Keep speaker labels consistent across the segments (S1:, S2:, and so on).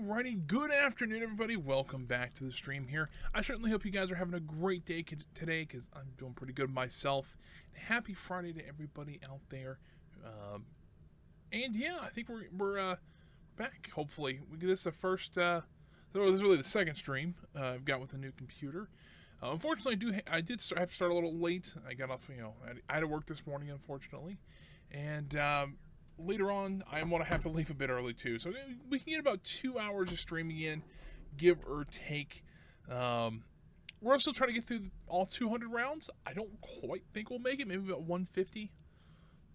S1: Alrighty, good afternoon everybody, welcome back to the stream here. I certainly hope you guys are having a great day today, because I'm doing pretty good myself. Happy Friday to everybody out there. And yeah, I think we're back, hopefully. This is the first, this is really the second stream I've got with the new computer. Unfortunately, I did have to start a little late. I got off, I had to work this morning, unfortunately. And, later on, I want to have to leave a bit early too, so we can get about 2 hours of streaming in, give or take. We're still trying to get through all 200 rounds. I don't quite think we'll make it. Maybe about 150.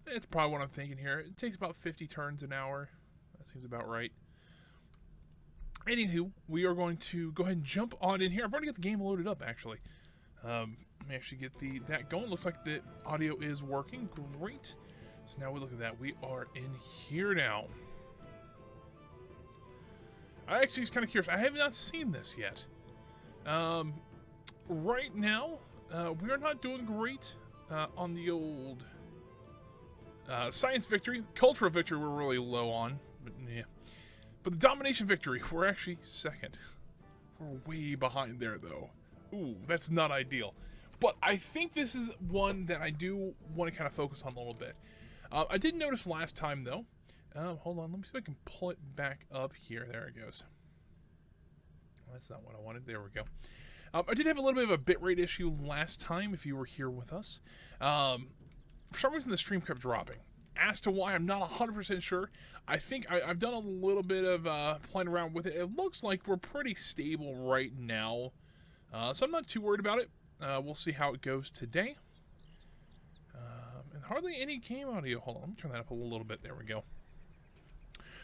S1: It's probably what I'm thinking here. It takes about 50 turns an hour. That seems about right. Anywho, we are going to go ahead and jump on in here. I've already got the game loaded up, actually. Let me actually get that going. Looks like the audio is working. Great. So now we look at that. We are in here now. I actually was kind of curious. I have not seen this yet. Right now, we are not doing great on the old science victory. Cultural victory we're really low on. But yeah. But the domination victory, we're actually second. We're way behind there, though. Ooh, that's not ideal. But I think this is one that I do want to kind of focus on a little bit. I did notice last time, though. Hold on, let me see if I can pull it back up here. There it goes. Well, that's not what I wanted. There we go. I did have a little bit of a bitrate issue last time, if you were here with us. For some reason, the stream kept dropping. As to why, I'm not 100% sure. I think I've done a little bit of playing around with it. It looks like we're pretty stable right now. So I'm not too worried about it. We'll see how it goes today. And hardly any game audio. Hold on, let me turn that up a little bit. There we go.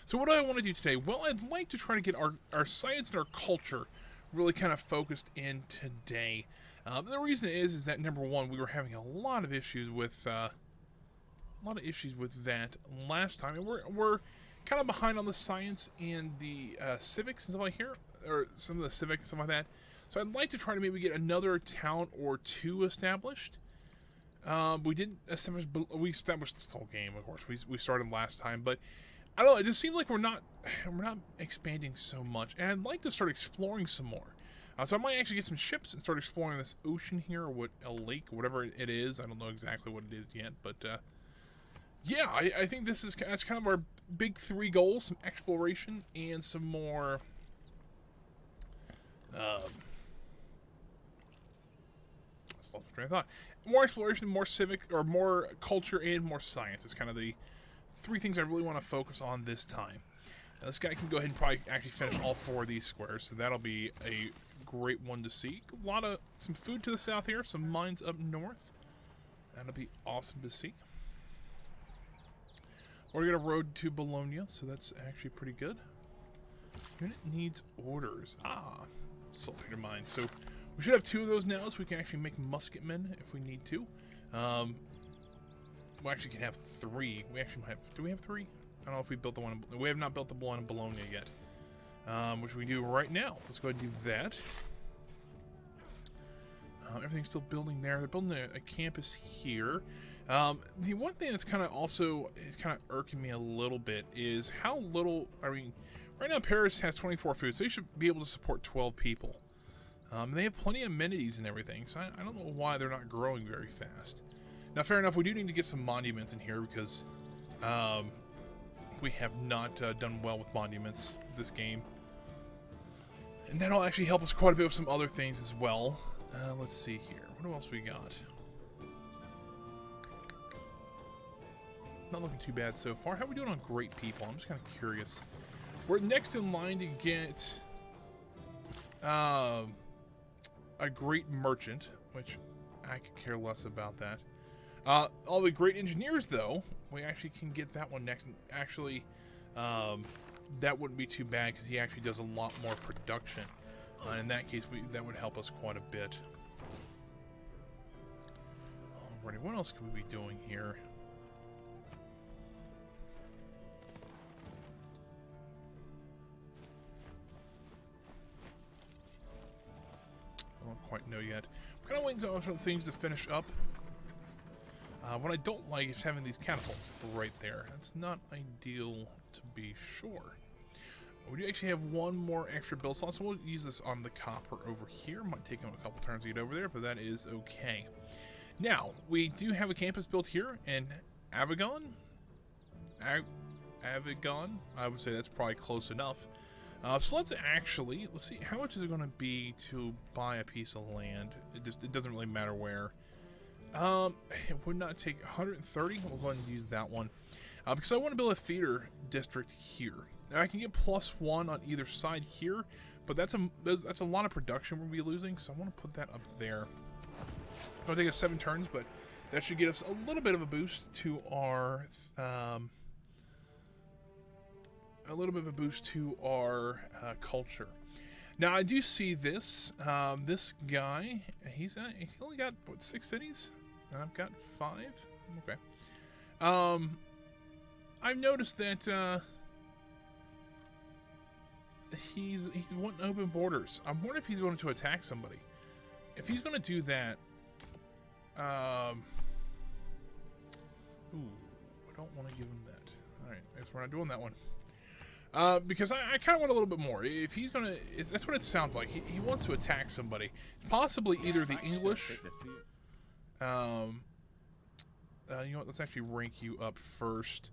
S1: So what do I want to do today? Well, I'd like to try to get our science and our culture really kind of focused in today. The reason is that, number one, we were having a lot of issues with that last time, and we're kind of behind on the science and the civics and stuff like here, or some of the civics and stuff like that. So I'd like to try to maybe get another town or two established. We didn't establish. We established this whole game, of course. We started last time, but I don't know. It just seems like we're not expanding so much, and I'd like to start exploring some more. So I might actually get some ships and start exploring this ocean here, or a lake, whatever it is. I don't know exactly what it is yet, but yeah, I think that's kind of our big three goals: some exploration and some more. Train of thought. More exploration, more civic, or more culture, and more science is kind of the three things I really want to focus on this time. Now, this guy can go ahead and probably actually finish all four of these squares, so that'll be a great one to see. Some food to the south here, some mines up north. That'll be awesome to see. We're got a road to Bologna, so that's actually pretty good. Unit needs orders. Saltpeter mine. So we should have two of those now, so we can actually make musketmen if we need to. We actually can have three. We actually might have. Do we have three? I don't know if we built the one. We have not built the one in Bologna yet, which we do right now. Let's go ahead and do that. Everything's still building there. They're building a campus here. The one thing that's kind of also is kind of irking me a little bit is how little. I mean, right now Paris has 24 food, so they should be able to support 12 people. They have plenty of amenities and everything, so I don't know why they're not growing very fast. Now, fair enough, we do need to get some monuments in here because we have not done well with monuments this game. And that'll actually help us quite a bit with some other things as well. Let's see here. What else we got? Not looking too bad so far. How are we doing on great people? I'm just kind of curious. We're next in line to get a great merchant, which I could care less about that. All the great engineers, though, we actually can get that one next. Actually, that wouldn't be too bad because he actually does a lot more production. In that case, that would help us quite a bit. Alrighty, what else could we be doing here? I don't quite know yet. I'm kind of waiting on some things to finish up. What I don't like is having these catapults right there. That's not ideal, to be sure. We do actually have one more extra build slot, so we'll use this on the copper over here. Might take him a couple turns to get over there, but that is okay. Now, we do have a campus built here in Avagon. Avagon? I would say that's probably close enough. So let's see, how much is it going to be to buy a piece of land? It doesn't really matter where. It would not take 130. We'll go ahead and use that one. Because I want to build a theater district here. Now I can get +1 on either side here, but that's a lot of production we'll be losing, so I want to put that up there. It's going to take us 7 turns, but that should get us a little bit of a boost to our culture. Now I do see this this guy. He only got what, 6 cities, and I've got 5. Okay. I've noticed that he's wanting open borders. I'm wondering if he's going to attack somebody. If he's going to do that, ooh, I don't want to give him that. All right, I guess we're not doing that one. Because I kind of want a little bit more. If he's gonna, that's what it sounds like. He wants to attack somebody. It's possibly either the English. You know what? Let's actually rank you up first.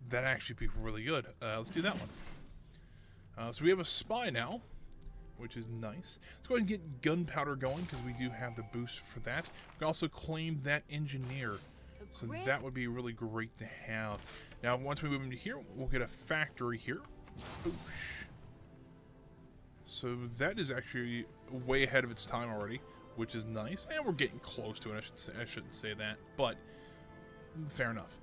S1: That actually be really good. Let's do that one. So we have a spy now, which is nice. Let's go ahead and get gunpowder going because we do have the boost for that. We can also claim that engineer. So that would be really great to have. Now, once we move into here, we'll get a factory here. Boosh. So that is actually way ahead of its time already, which is nice. And we're getting close to it. I shouldn't say that, but fair enough.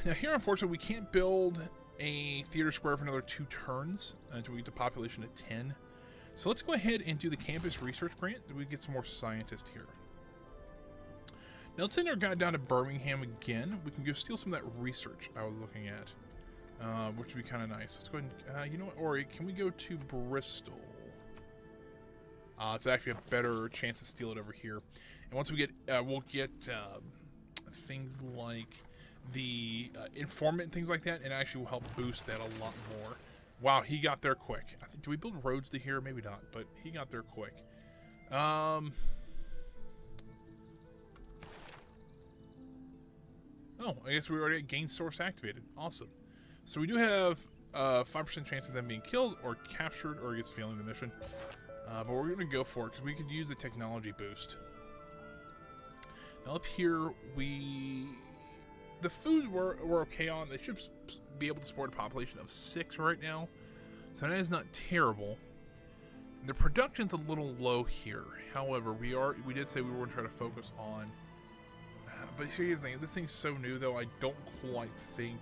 S1: Now here, unfortunately, we can't build a theater square for another 2 turns until we get the population of 10. So let's go ahead and do the campus research grant. We get some more scientists here. Now let's send our guy down to Birmingham again. We can go steal some of that research I was looking at, which would be kind of nice. Let's go ahead and, you know what, Ori, can we go to Bristol? It's actually a better chance to steal it over here. And once we get, we'll get things like the informant and things like that, and actually will help boost that a lot more. Wow, he got there quick. Do we build roads to here? Maybe not, but he got there quick. Oh, I guess we already got gain source activated. Awesome. So we do have 5% chance of them being killed or captured or gets failing the mission. But we're going to go for it because we could use a technology boost. Now up here, the food we're okay on. They should be able to support a population of 6 right now. So that is not terrible. The production's a little low here. However, we did say we were going to try to focus on. But here's the thing, this thing's so new though, I don't quite think.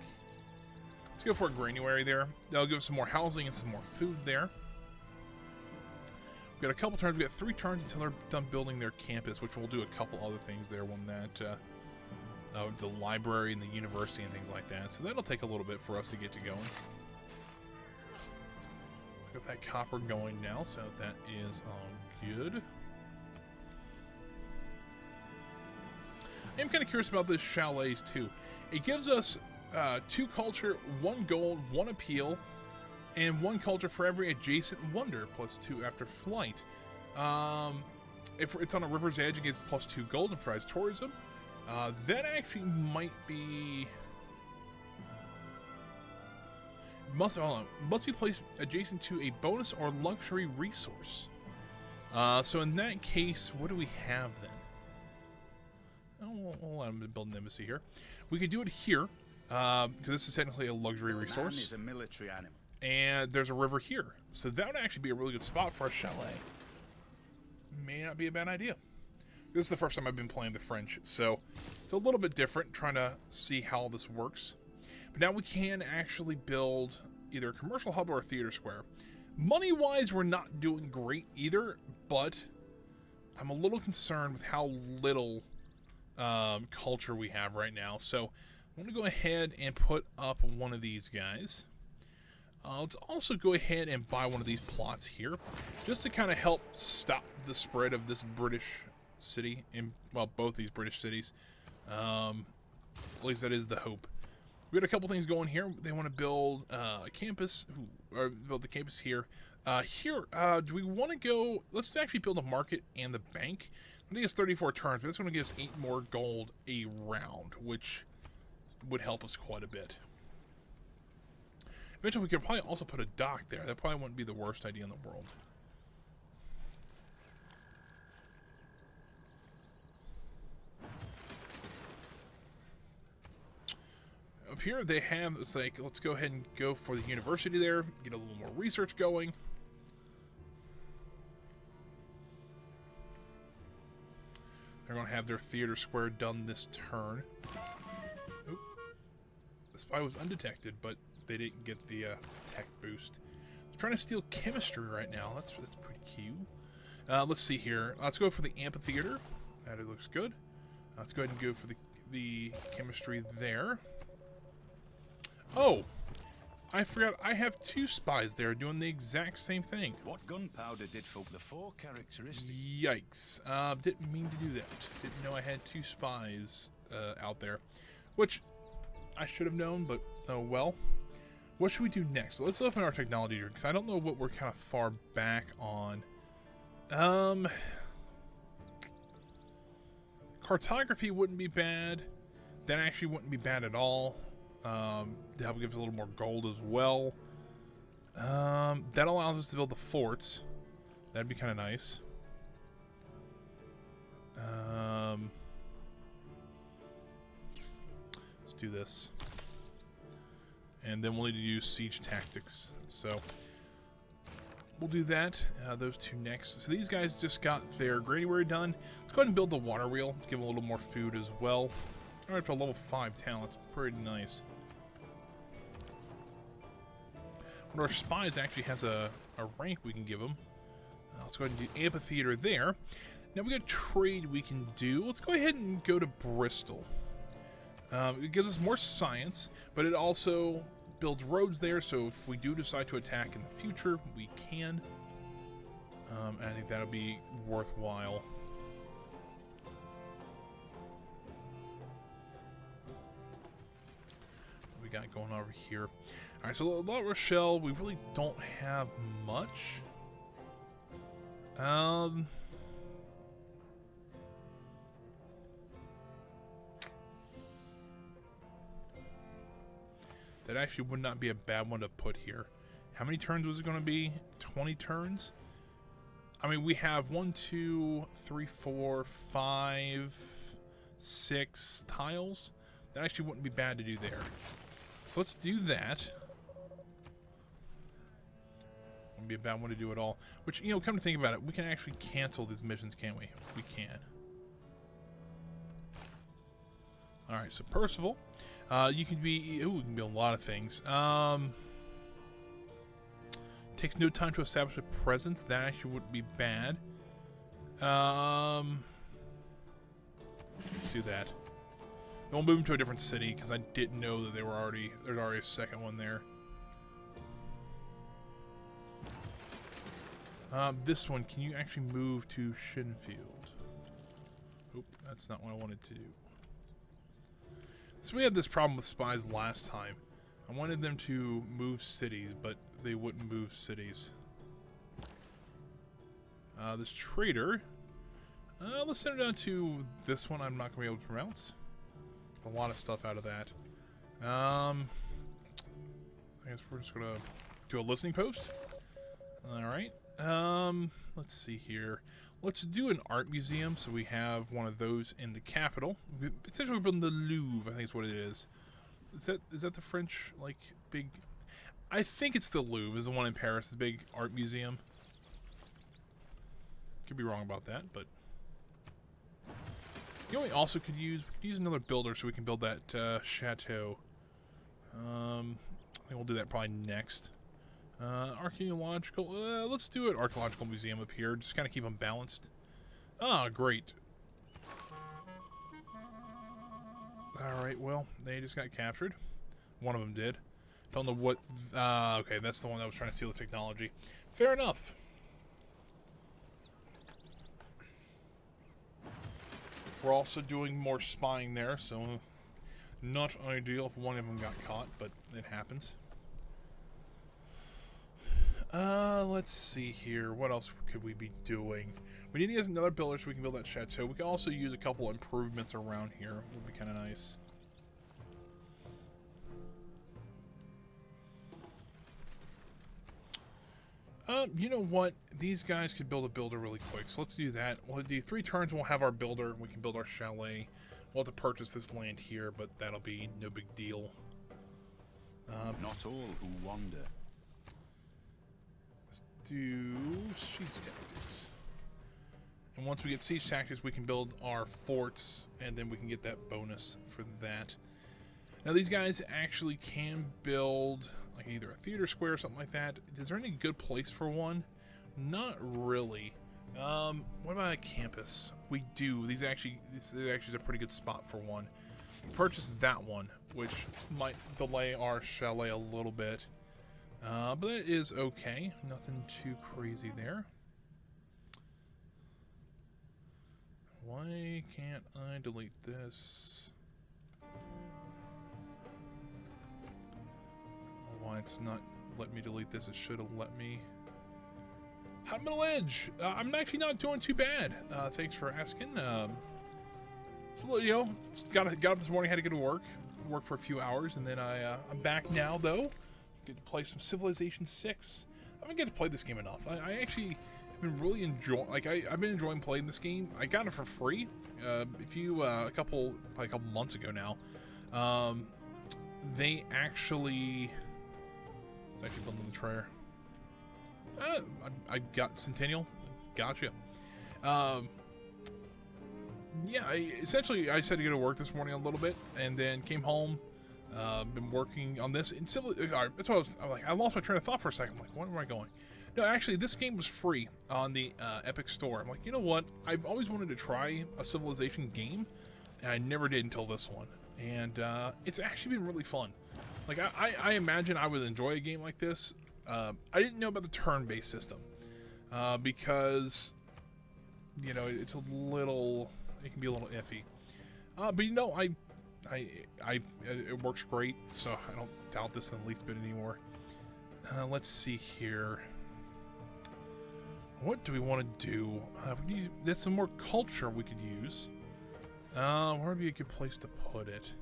S1: Let's go for a granuary there. That'll give us some more housing and some more food there. We've got a couple turns, we got 3 turns until they're done building their campus, which we'll do a couple other things there when that, the library and the university and things like that. So that'll take a little bit for us to get to going. Got that copper going now, so that is all good. I'm kind of curious about this chalets too. It gives us 2 culture, 1 gold, 1 appeal, and 1 culture for every adjacent wonder, +2 after flight. If it's on a river's edge, it gets +2 gold and provides tourism. That actually might be must be placed adjacent to a bonus or luxury resource. So in that case, what do we have then? We'll let them build an embassy here. We could do it here, because this is technically a luxury resource.
S2: Man is a military animal.
S1: And there's a river here. So that would actually be a really good spot for a chalet. May not be a bad idea. This is the first time I've been playing the French, so it's a little bit different, trying to see how this works. But now we can actually build either a commercial hub or a theater square. Money-wise, we're not doing great either, but I'm a little concerned with how little culture we have right now. So I'm going to go ahead and put up one of these guys. Let's also go ahead and buy one of these plots here, just to kind of help stop the spread of this British city, in, well, both these British cities. At least that is the hope. We got a couple things going here. They want to build a campus, or build the campus here. Do we want to go? Let's actually build a market and the bank. I think it's 34 turns, but that's going to give us 8 more gold a round, which would help us quite a bit. Eventually, we could probably also put a dock there. That probably wouldn't be the worst idea in the world. Up here, they have, it's like, let's go ahead and go for the university there, get a little more research going. They're going to have their theater square done this turn. Oop. The spy was undetected, but they didn't get the tech boost. They're trying to steal chemistry right now. That's pretty cute. Let's see here. Let's go for the amphitheater. That looks good. Let's go ahead and go for the chemistry there. Oh, I forgot. I have 2 spies there doing the exact same thing.
S2: What gunpowder did folk the 4 characteristics?
S1: Yikes. Didn't mean to do that. Didn't know I had 2 spies out there. Which I should have known, but oh well. What should we do next? Let's open our technology here, because I don't know what we're kind of far back on. Cartography wouldn't be bad. That actually wouldn't be bad at all. To help give us a little more gold as well. That allows us to build the forts. That'd be kind of nice. Let's do this. And then we'll need to use siege tactics. So we'll do that. Those 2 next. So these guys just got their granary done. Let's go ahead and build the water wheel. Give them a little more food as well. All right, to a level 5 town. That's pretty nice. One of our spies actually has a rank we can give him. Let's go ahead and do amphitheater there. Now we got trade we can do. Let's go ahead and go to Bristol. It gives us more science, but it also builds roads there, so if we do decide to attack in the future, we can. And I think that'll be worthwhile. What we got going over here? Alright, so La Rochelle, we really don't have much. That actually would not be a bad one to put here. How many turns was it going to be? 20 turns? I mean, we have 1, 2, 3, 4, 5, 6 tiles. That actually wouldn't be bad to do there. So let's do that. Wouldn't be a bad one to do at all. Which, you know, come to think about it, we can actually cancel these missions, can't we? We can. Alright, so Percival. You can be... Ooh, you can be a lot of things. Takes no time to establish a presence. That actually wouldn't be bad. Let's do that. We'll move them to a different city, because I didn't know that they were already... There's already a second one there. This one, can you actually move to Shinfield? Oop, that's not what I wanted to do. So we had this problem with spies last time. I wanted them to move cities, but they wouldn't move cities. This trader, let's send it down to this one. I'm not going to be able to pronounce. A lot of stuff out of that. I guess we're just going to do a listening post. Alright. Let's see here. Let's do an art museum, so we have one of those in the capital. Potentially we're building the Louvre, I think is what it is. Is that the French, like, big... I think it's the Louvre, is the one in Paris, the big art museum. Could be wrong about that, but... You know what we also could use? We could use another builder so we can build that chateau. I think we'll do that probably next. Archaeological, let's do an archaeological museum up here. Just kind of keep them balanced. Ah, great. Alright, well, they just got captured. One of them did. Don't know what... okay, that's the one that was trying to steal the technology. Fair enough. We're also doing more spying there, so... Not ideal if one of them got caught, but it happens. Let's see here. What else could we be doing? We need to get another builder so we can build that chateau. We can also use a couple improvements around here. Would be kind of nice. You know what? These guys could build a builder really quick, so let's do that. We'll do 3 turns. We'll have our builder. We can build our chalet. We'll have to purchase this land here, but that'll be no big deal.
S2: Not all who wander.
S1: Let's do siege tactics. And once we get siege tactics, we can build our forts, and then we can get that bonus for that. Now, these guys actually can build like either a theater square or something like that. Is there any good place for one? Not really. What about a campus? We do. This actually is a pretty good spot for one. Purchase that one, which might delay our chalet a little bit. But that is okay. Nothing too crazy there. Why can't I delete this? Why it's not let me delete this? It should have let me. Hot Middle Edge. I'm actually not doing too bad. Thanks for asking. So, you know, just got up this morning, had to go to work for a few hours, and then I'm back now though. Get to play some Civilization 6. I haven't get to play this game enough. I actually have been really enjoying. Like I've been enjoying playing this game. I got it for free. If you probably a couple months ago now. They actually. It's actually building the trailer. I got Centennial. Gotcha. Yeah, essentially, I decided to go to work this morning a little bit, and then came home. Been working on this. That's what I was like. I lost my train of thought for a second. I'm like, where am I going? No, actually, this game was free on the Epic Store. I'm like, you know what? I've always wanted to try a Civilization game, and I never did until this one. And it's actually been really fun. Like, I imagine I would enjoy a game like this. I didn't know about the turn-based system because, you know, it can be a little iffy. But you know, it works great, so I don't doubt this in the least bit anymore. Let's see here. What do we want to do? There's some more culture we could use. Where would be a good place to put it?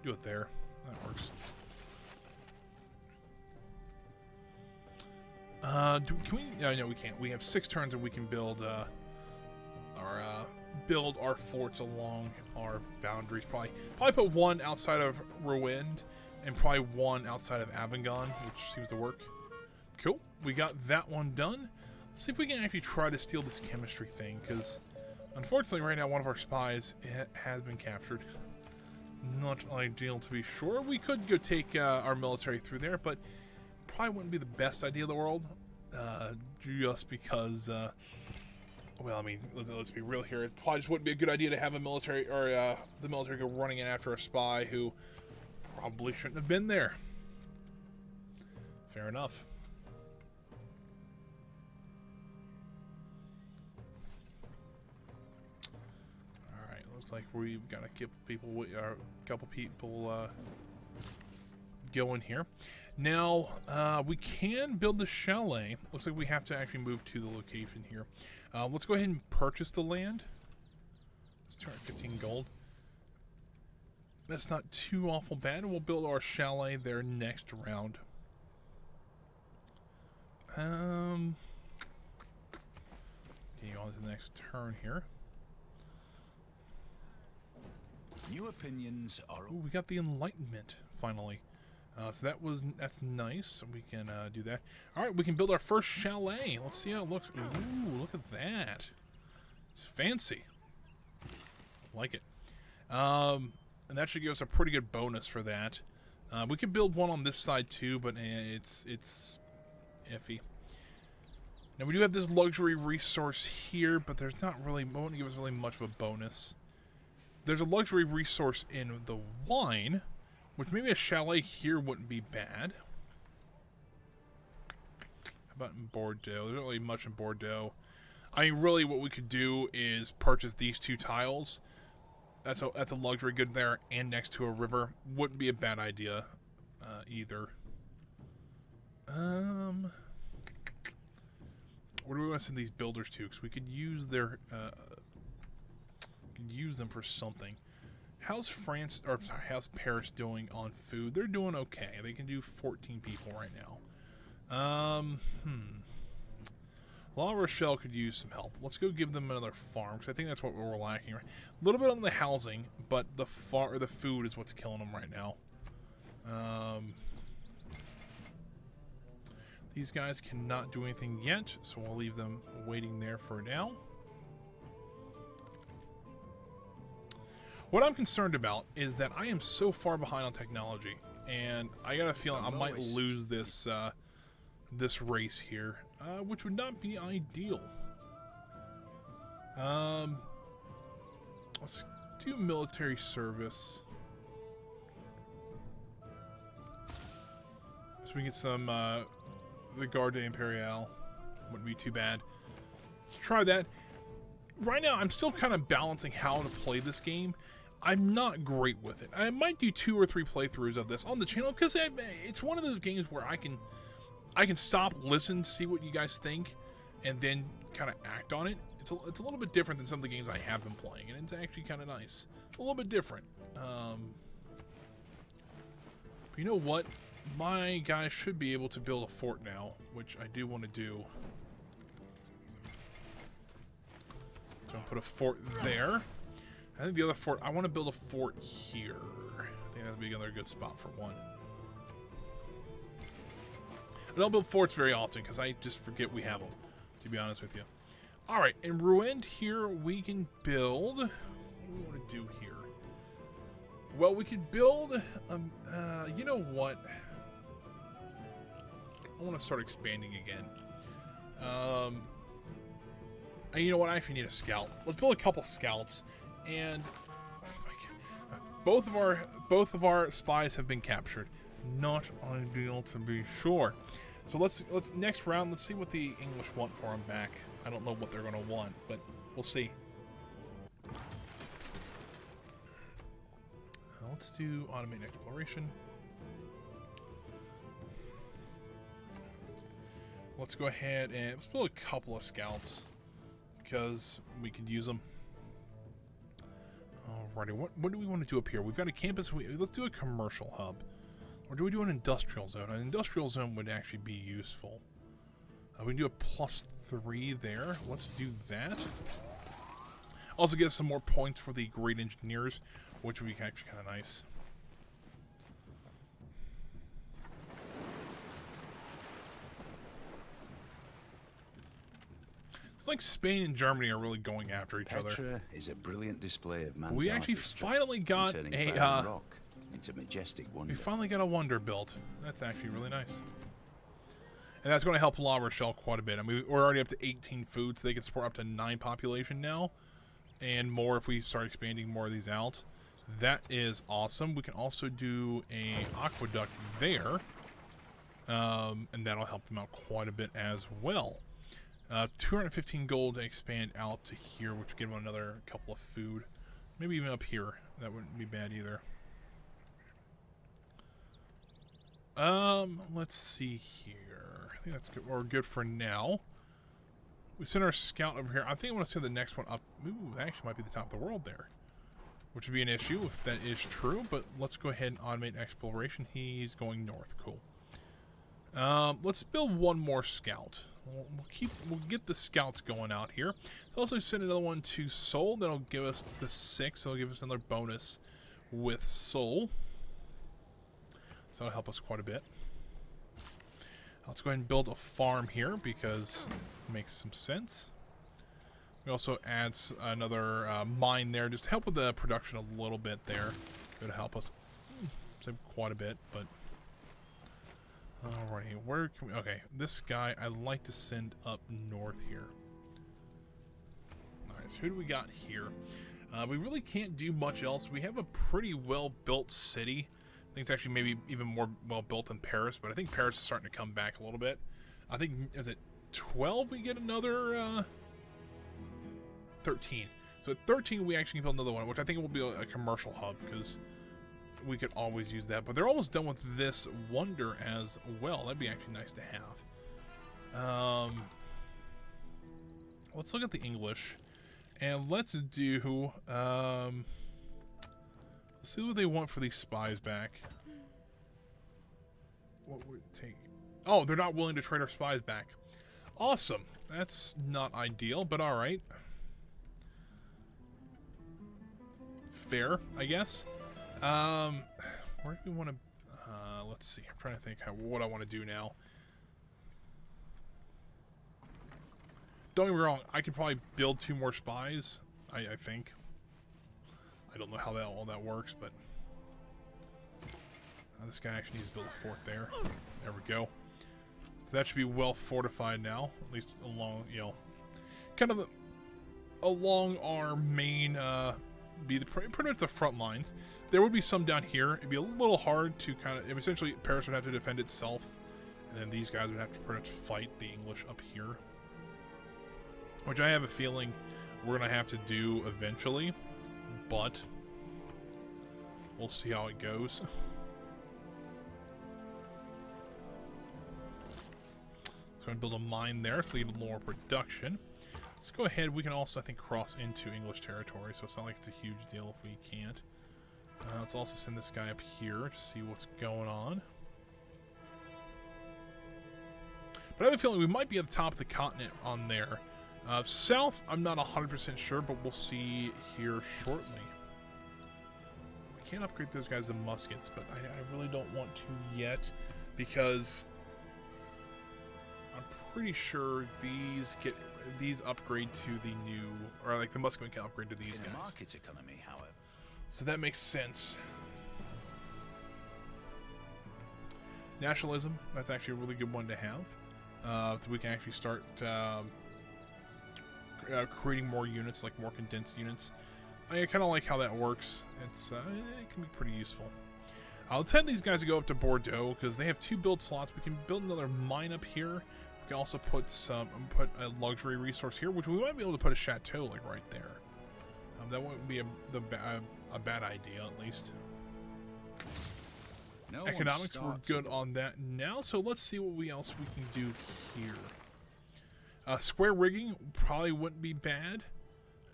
S1: Do it there. That works. Can we? No, we can't. We have 6 turns, and we can build our forts along our boundaries. Probably put one outside of Ruined, and probably one outside of Avangon, which seems to work. Cool. We got that one done. Let's see if we can actually try to steal this chemistry thing, because unfortunately, right now one of our spies has been captured. Not ideal, to be sure. We could go take our military through there, but probably wouldn't be the best idea in the world, just because, well, I mean, let's be real here. It probably just wouldn't be a good idea to have a military, or the military go running in after a spy who probably shouldn't have been there. Fair enough. All right, looks like we've got a couple people going here. Now, we can build the chalet. Looks like we have to actually move to the location here. Let's go ahead and purchase the land. Let's turn 15 gold. That's not too awful bad. We'll build our chalet there next round. Continue on to the next turn here.
S2: New opinions are.
S1: Ooh, we got the Enlightenment finally. So that's nice. We can do that. All right, we can build our first chalet. Let's see how it looks. Ooh, look at that. It's fancy. I like it. And that should give us a pretty good bonus for that. We could build one on this side too, but it's iffy. Now we do have this luxury resource here, but there's not really, won't give us really much of a bonus. There's a luxury resource in the wine, which maybe a chalet here wouldn't be bad. How about in Bordeaux? There's not really much in Bordeaux. I mean, really what we could do is purchase these 2 tiles. that's a luxury good there, and next to a river wouldn't be a bad idea either. Where do we want to send these builders to? Because we could use their them for something. How's France, or sorry, how's Paris doing on food? They're doing okay. They can do 14 people right now. La Rochelle could use some help. Let's go give them another farm, because I think that's what we're lacking. A little bit on the housing, but the food is what's killing them right now. These guys cannot do anything yet, so we'll leave them waiting there for now. What I'm concerned about is that I am so far behind on technology, and I got a feeling I might lose this this race here, which would not be ideal. Let's do military service. So we get some the Garde Imperiale. Wouldn't be too bad. Let's try that. Right now, I'm still kind of balancing how to play this game. I'm not great with it. I might do 2 or 3 playthroughs of this on the channel, because it's one of those games where I can stop, listen, see what you guys think, and then kind of act on it. It's a little bit different than some of the games I have been playing, and it's actually kind of nice. It's a little bit different. But you know what? My guys should be able to build a fort now, which I do want to do. So I'll put a fort there. I think the other fort, I want to build a fort here. I think that'd be another good spot for one. I don't build forts very often because I just forget we have them, to be honest with you. Alright, in Rouen here, we can build... What do we want to do here? Well, we could build... you know what? I want to start expanding again. And you know what? I actually need a scout. Let's build a couple scouts. And oh my God, both of our spies have been captured. Not ideal, to be sure. So let's next round. Let's see what the English want for them back. I don't know what they're going to want, but we'll see. Let's do automate exploration. Let's go ahead and let's build a couple of scouts because we could use them. Alrighty, what do we want to do up here? We've got a campus. Let's do a commercial hub. Or do we do an industrial zone? An industrial zone would actually be useful. We can do a +3 there. Let's do that. Also get some more points for the great engineers, which would be actually kind of nice. It's like Spain and Germany are really going after each other.
S2: Petra is a brilliant display of man's
S1: We actually
S2: artistry,
S1: finally got
S2: turning
S1: a
S2: rock into majestic wonder.
S1: we finally got a wonder built. That's actually really nice. And that's going to help La Rochelle quite a bit. I mean, we're already up to 18 food, so they can support up to 9 population now. And more if we start expanding more of these out. That is awesome. We can also do a aqueduct there. And that'll help them out quite a bit as well. 215 gold to expand out to here, which will give them another couple of food. Maybe even up here. That wouldn't be bad either. Let's see here. I think that's good. We're good for now. We sent our scout over here. I think I want to send the next one up. Ooh, that actually might be the top of the world there, which would be an issue if that is true. But let's go ahead and automate exploration. He's going north. Cool. Let's build one more scout. We'll get the scouts going out here. Let's also send another one to Seoul. That'll give us the 6. That'll give us another bonus with Seoul. So that'll help us quite a bit. Let's go ahead and build a farm here because it makes some sense. We also add another mine there just to help with the production a little bit there. It'll help us save quite a bit, but alrighty, where can we? Okay, this guy I'd like to send up north here. Alright, so who do we got here? We really can't do much else. We have a pretty well-built city. I think it's actually maybe even more well-built than Paris, but I think Paris is starting to come back a little bit. I think, is it 12 we get another 13. So at 13, we actually can build another one, which I think will be a commercial hub, because we could always use that. But they're almost done with this wonder as well. That'd be actually nice to have. Let's look at the English. And let's do... let's see what they want for these spies back. What would it take? Oh, they're not willing to trade our spies back. Awesome. That's not ideal, but alright. Fair, I guess. Where do we want to... let's see. I'm trying to think what I want to do now. Don't get me wrong. I could probably build 2 more spies, I think. I don't know how all that works, but... this guy actually needs to build a fort there. There we go. So that should be well fortified now. At least along, you know... kind of along our main... be the pretty much the front lines. There would be some down here. It'd be a little hard to kind of... essentially, Paris would have to defend itself. And then these guys would have to pretty much fight the English up here. Which I have a feeling we're going to have to do eventually. But we'll see how it goes. Let's go and build a mine there to lead more production. Let's go ahead. We can also, I think, cross into English territory, so it's not like it's a huge deal if we can't. Let's also send this guy up here to see what's going on. But I have a feeling we might be at the top of the continent on there. South, I'm not 100% sure, but we'll see here shortly. We can't upgrade those guys to muskets, but I really don't want to yet, because I'm pretty sure these upgrade to the new, or like the musketmen can upgrade to these guys.
S2: In a market economy, however.
S1: So that makes sense. Nationalism, that's actually a really good one to have. So we can actually start creating more units, like more condensed units. I kind of like how that works. It can be pretty useful. Let's have these guys to go up to Bordeaux, because they have 2 build slots. We can build another mine up here. We can also put a luxury resource here, which we might be able to put a chateau like right there. That wouldn't be a bad idea, at least.
S2: No
S1: Economics, we're good on that now, so let's see what else we can do here. Square rigging probably wouldn't be bad.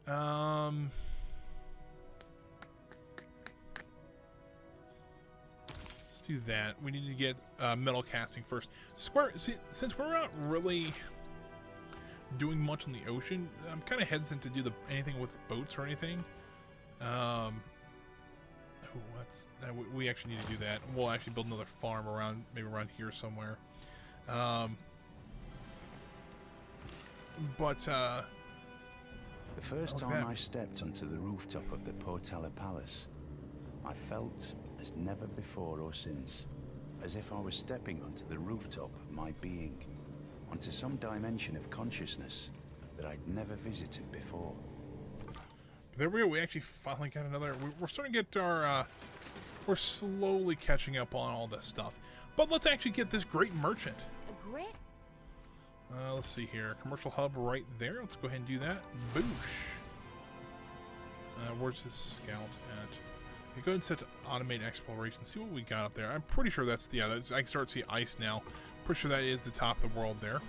S1: Let's do that. We need to get metal casting first. Since we're not really doing much on the ocean, I'm kind of hesitant to do anything with boats or anything. We actually need to do that. We'll actually build another farm maybe around here somewhere. The
S2: first time I stepped onto the rooftop of the Portella Palace, I felt as never before or since, as if I was stepping onto the rooftop of my being, onto some dimension of consciousness that I'd never visited before.
S1: There we go. We actually finally got another... We're starting to get our... we're slowly catching up on all this stuff. But let's actually get this great merchant.
S3: A great...
S1: Let's see here. Commercial hub right there. Let's go ahead and do that. Boosh. Where's his scout at? Okay, go ahead and set to automate exploration. See what we got up there. I'm pretty sure that's... Yeah, I can start to see ice now. Pretty sure that is the top of the world there.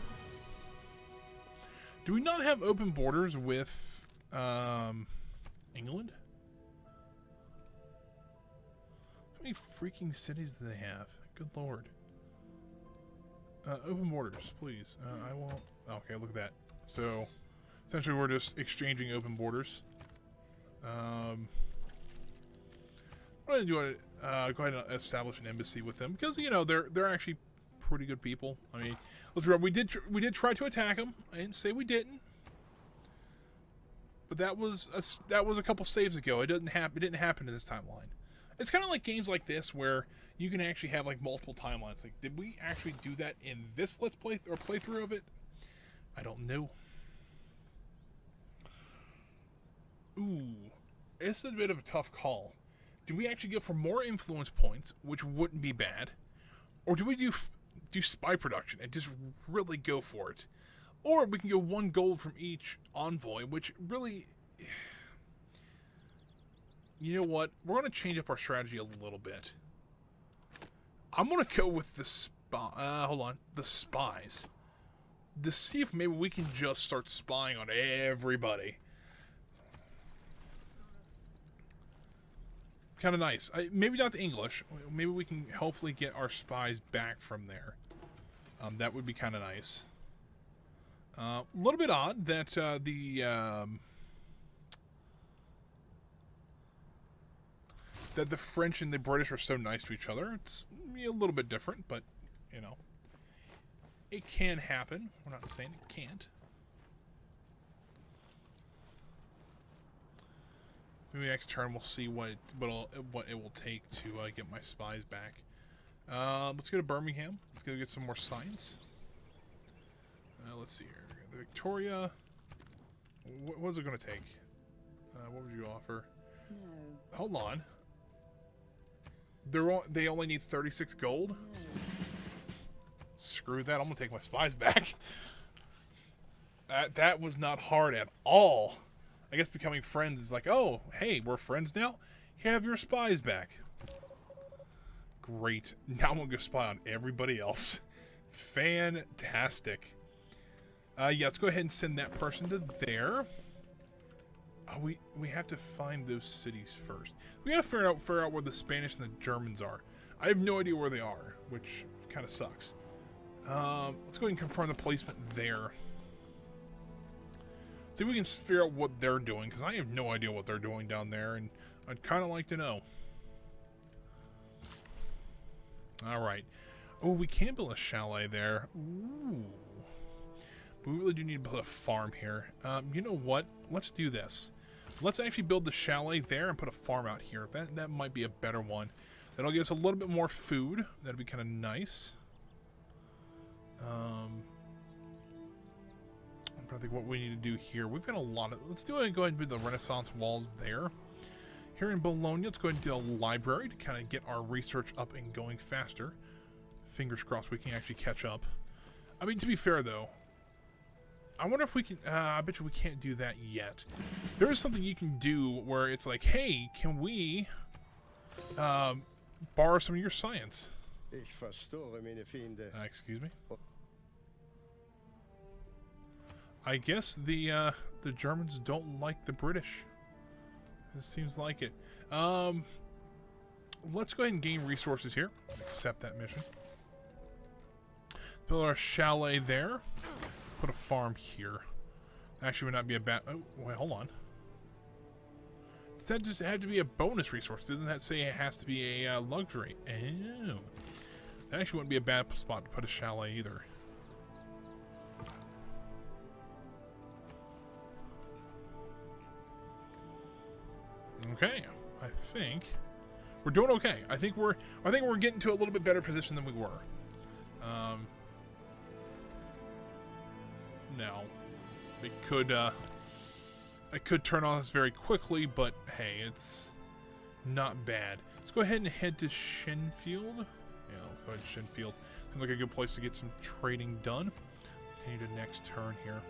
S1: Do we not have open borders with... England? How many freaking cities do they have? Good lord. Open borders, please. I won't... Okay, look at that. So, essentially we're just exchanging open borders. I'm going to do go ahead and establish an embassy with them, because, you know, they're actually pretty good people. I mean, let's be real, we did try to attack them. I didn't say we didn't. But that was a couple saves ago. It didn't happen in this timeline. It's kind of like games like this where you can actually have like multiple timelines. Like, did we actually do that in this Let's Play or playthrough of it? I don't know. Ooh, it's a bit of a tough call. Do we actually go for more influence points, which wouldn't be bad, or do we do spy production and just really go for it? Or we can go 1 gold from each envoy, which really... You know what? We're going to change up our strategy a little bit. I'm going to go with the hold on. The spies. To see if maybe we can just start spying on everybody. Kind of nice. Maybe not the English. Maybe we can hopefully get our spies back from there. That would be kind of nice. A little bit odd that that the French and the British are so nice to each other. It's a little bit different, but, you know, it can happen. We're not saying it can't. Maybe next turn we'll see what it will take to get my spies back. Let's go to Birmingham. Let's go get some more science. Let's see here. The Victoria. What was it going to take? What would you offer? No. Hold on. They only need 36 gold? No. Screw that. I'm going to take my spies back. That was not hard at all. I guess becoming friends is like, oh, hey, we're friends now? Have your spies back. Great. Now I'm going to go spy on everybody else. Fantastic. Yeah, let's go ahead and send that person to there. We have to find those cities first. We got to figure out where the Spanish and the Germans are. I have no idea where they are, which kind of sucks. Let's go ahead and confirm the placement there. See if we can figure out what they're doing, because I have no idea what they're doing down there, and I'd kind of like to know. Alright. Oh, we can build a chalet there. Ooh. But we really do need to build a farm here. You know what? Let's do this. Let's actually build the chalet there and put a farm out here. That might be a better one. That'll get us a little bit more food. That'll be kind of nice. I'm trying to think what we need to do here. We've got a lot of... Let's go ahead and build the Renaissance walls there. Here in Bologna, let's go ahead and do a library to kind of get our research up and going faster. Fingers crossed we can actually catch up. I mean, to be fair, though, I wonder if we can... I bet you we can't do that yet. There is something you can do where it's like, hey, can we borrow some of your science? Excuse me? I guess the Germans don't like the British. It seems like it. Let's go ahead and gain resources here. Accept that mission. Build our chalet there. Put a farm here. Actually would not be a bad... Oh, wait, hold on. Does that just have to be a bonus resource? Doesn't that say it has to be a luxury? Oh. That actually wouldn't be a bad spot to put a chalet either. Okay, I think we're doing okay. I think we're getting to a little bit better position than we were. Now, it could turn on us very quickly, but hey, it's not bad. Let's go ahead and head to Shenfield. Yeah, let's go ahead to Shenfield. Seems like a good place to get some trading done. Continue to next turn here.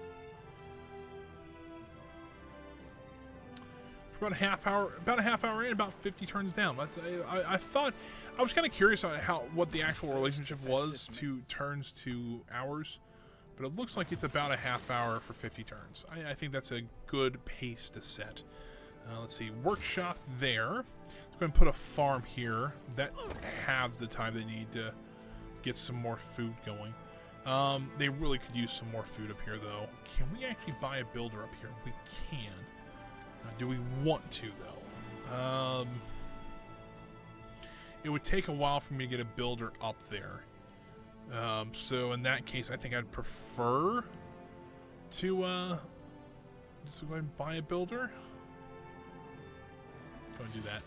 S1: About a half hour in, about 50 turns down. I thought I was kind of curious on what the actual relationship was to turns to hours, but it looks like it's about a half hour for 50 turns. I think that's a good pace to set. Let's see, workshop there. Let's go ahead and put a farm here. That halves the time they need to get some more food going. They really could use some more food up here, though. Can we actually buy a builder up here? We can. Now, do we want to, though? It would take a while for me to get a builder up there. So in that case, I think I'd prefer to just go ahead and buy a builder. Let's go ahead and do that.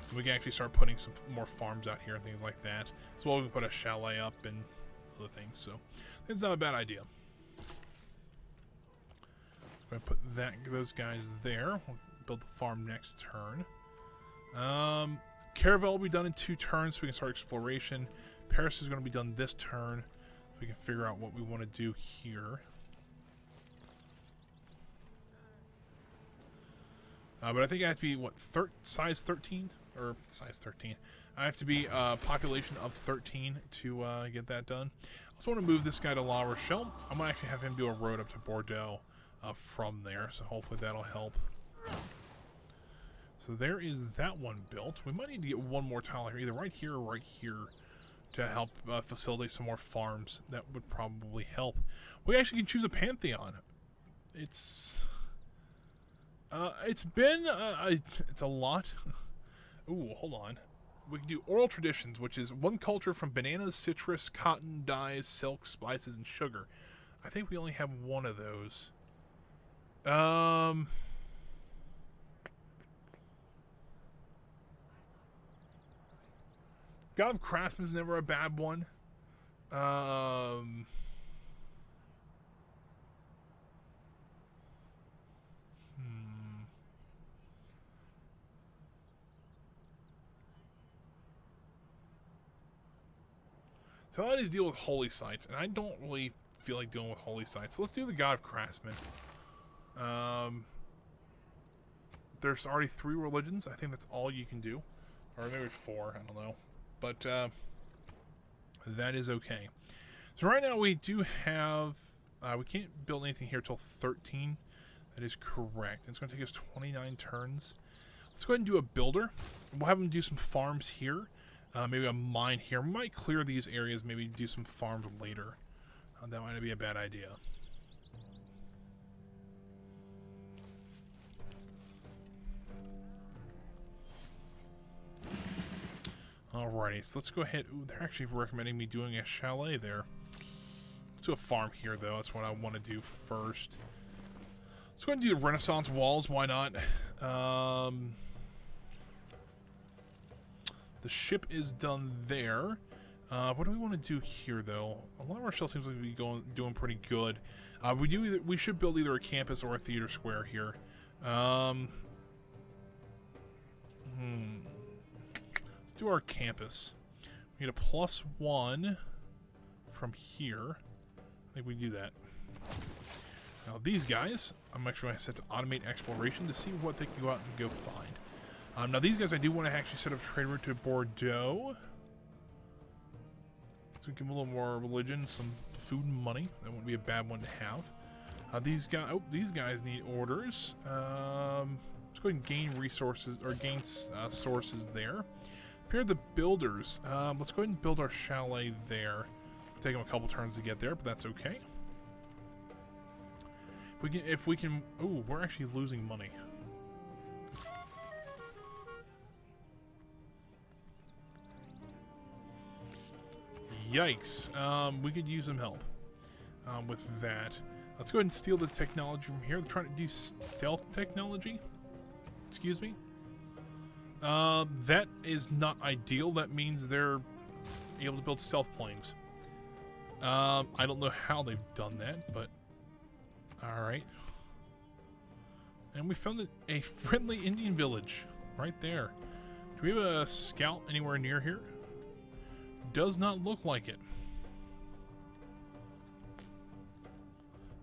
S1: And we can actually start putting some more farms out here and things like that. As well, we can put a chalet up and other things. So it's not a bad idea. I put those guys there. We'll build the farm next turn. Caravel will be done in 2 turns, so we can start exploration. Paris is going to be done this turn, so we can figure out what we want to do here. But I think I have to be, what, size 13? Or size 13. I have to be a population of 13 to get that done. I also want to move this guy to La Rochelle. I'm going to actually have him do a road up to Bordeaux from there, so hopefully that'll help. So there is that one built. We might need to get one more tile here, either right here or right here, to help facilitate some more farms. That would probably help. We actually can choose a pantheon. It's been it's a lot. Ooh, hold on. We can do oral traditions, which is one culture from bananas, citrus, cotton, dyes, silk, spices, and sugar. I think we only have one of those. God of Craftsman is never a bad one. So I just deal with holy sites, and I don't really feel like dealing with holy sites. So let's do the God of Craftsman. There's already 3 religions. I think that's all you can do. Or maybe 4, I don't know. But that is okay. So right now we do have... we can't build anything here till 13. That is correct. It's going to take us 29 turns. Let's go ahead and do a builder. We'll have them do some farms here. Maybe a mine here. We might clear these areas, maybe do some farms later. That might be a bad idea. Alrighty, so let's go ahead. Ooh, they're actually recommending me doing a chalet there. Let's do a farm here, though. That's what I want to do first. Let's go ahead and do the Renaissance walls. Why not? The ship is done there. What do we want to do here, though? La Rochelle seems like to be doing pretty good. We should build either a campus or a theater square here. Let's do our campus. We get a +1 from here. I think we do that. Now these guys, I'm actually going to set to automate exploration to see what they can go out and go find. Now these guys, I do want to actually set up trade route to Bordeaux. So we give them a little more religion, some food and money. That wouldn't be a bad one to have. These guys need orders. Let's go ahead and gain resources, or gain sources there. Pair the builders. Let's go ahead and build our chalet there. Take them a couple turns to get there, but that's okay. If we can, oh, we're actually losing money. Yikes. We could use some help with that. Let's go ahead and steal the technology from here. They're trying to do stealth technology. Excuse me. That is not ideal. That means they're able to build stealth planes. I don't know how they've done that, but alright. And we found a friendly Indian village right there. Do we have a scout anywhere near here? Does not look like it.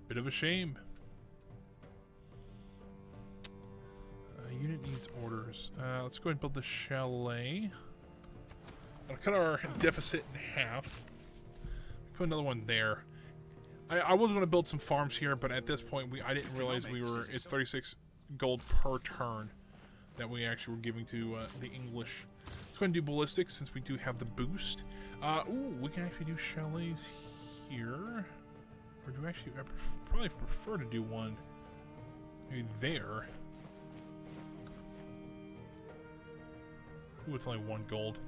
S1: Bit of a shame. Unit needs orders. Let's go ahead and build the chalet. I'll cut our deficit in half. Put another one there. I was going to build some farms here, but at this point, I didn't realize it's 36 gold per turn that we actually were giving to the English. Let's go ahead and do ballistics since we do have the boost. Ooh, we can actually do chalets here. Or do we actually, I probably prefer to do one maybe there. Ooh, it's only 1 gold.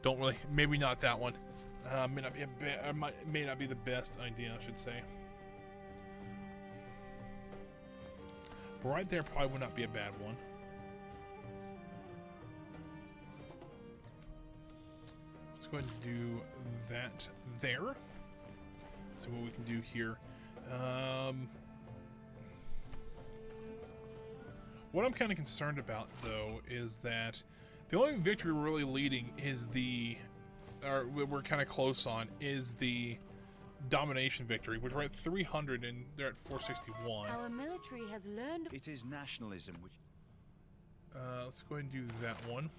S1: Don't really, maybe not that one. May not be may not be the best idea, I should say. But right there probably would not be a bad one. Let's go ahead and do that there. See what we can do here. What I'm kind of concerned about, though, is that the only victory we're really leading is or we're kind of close on, is the domination victory, which we're at 300 and they're at 461.
S3: Our military has learned.
S2: It is nationalism which...
S1: Let's go ahead and do that one.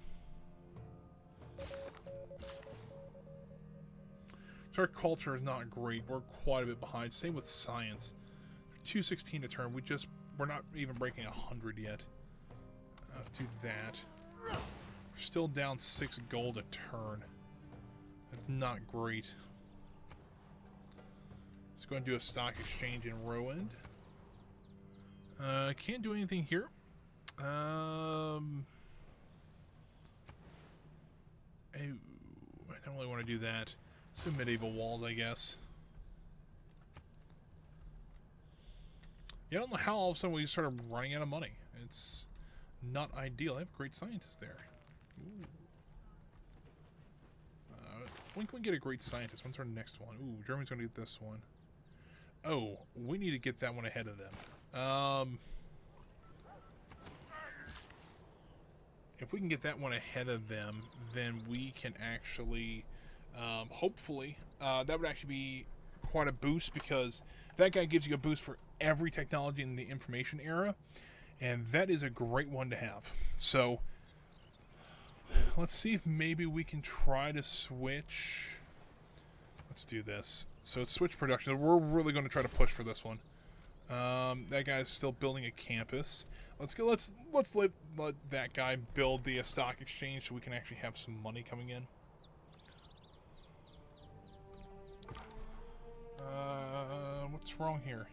S1: So our culture is not great. We're quite a bit behind. Same with science. 216 a turn. We're not even breaking 100 yet. Let's do that. We're still down 6 gold a turn. That's not great. Let's go and do a stock exchange in Rowland. Can't do anything here. I don't really want to do that. So medieval walls, I guess. Yeah, I don't know how all of a sudden we started running out of money. It's not ideal. I have great scientists there. When can we get a great scientist? When's our next one? Ooh, Germany's going to get this one. Oh, we need to get that one ahead of them. If we can get that one ahead of them, then we can actually, hopefully, that would actually be quite a boost, because that guy gives you a boost for every technology in the information era, and that is a great one to have. So let's see if maybe we can try to switch. Let's do this. So it's switch production. We're really going to try to push for this one. That guy's still building a campus. Let's let that guy build the stock exchange so we can actually have some money coming in. What's wrong here?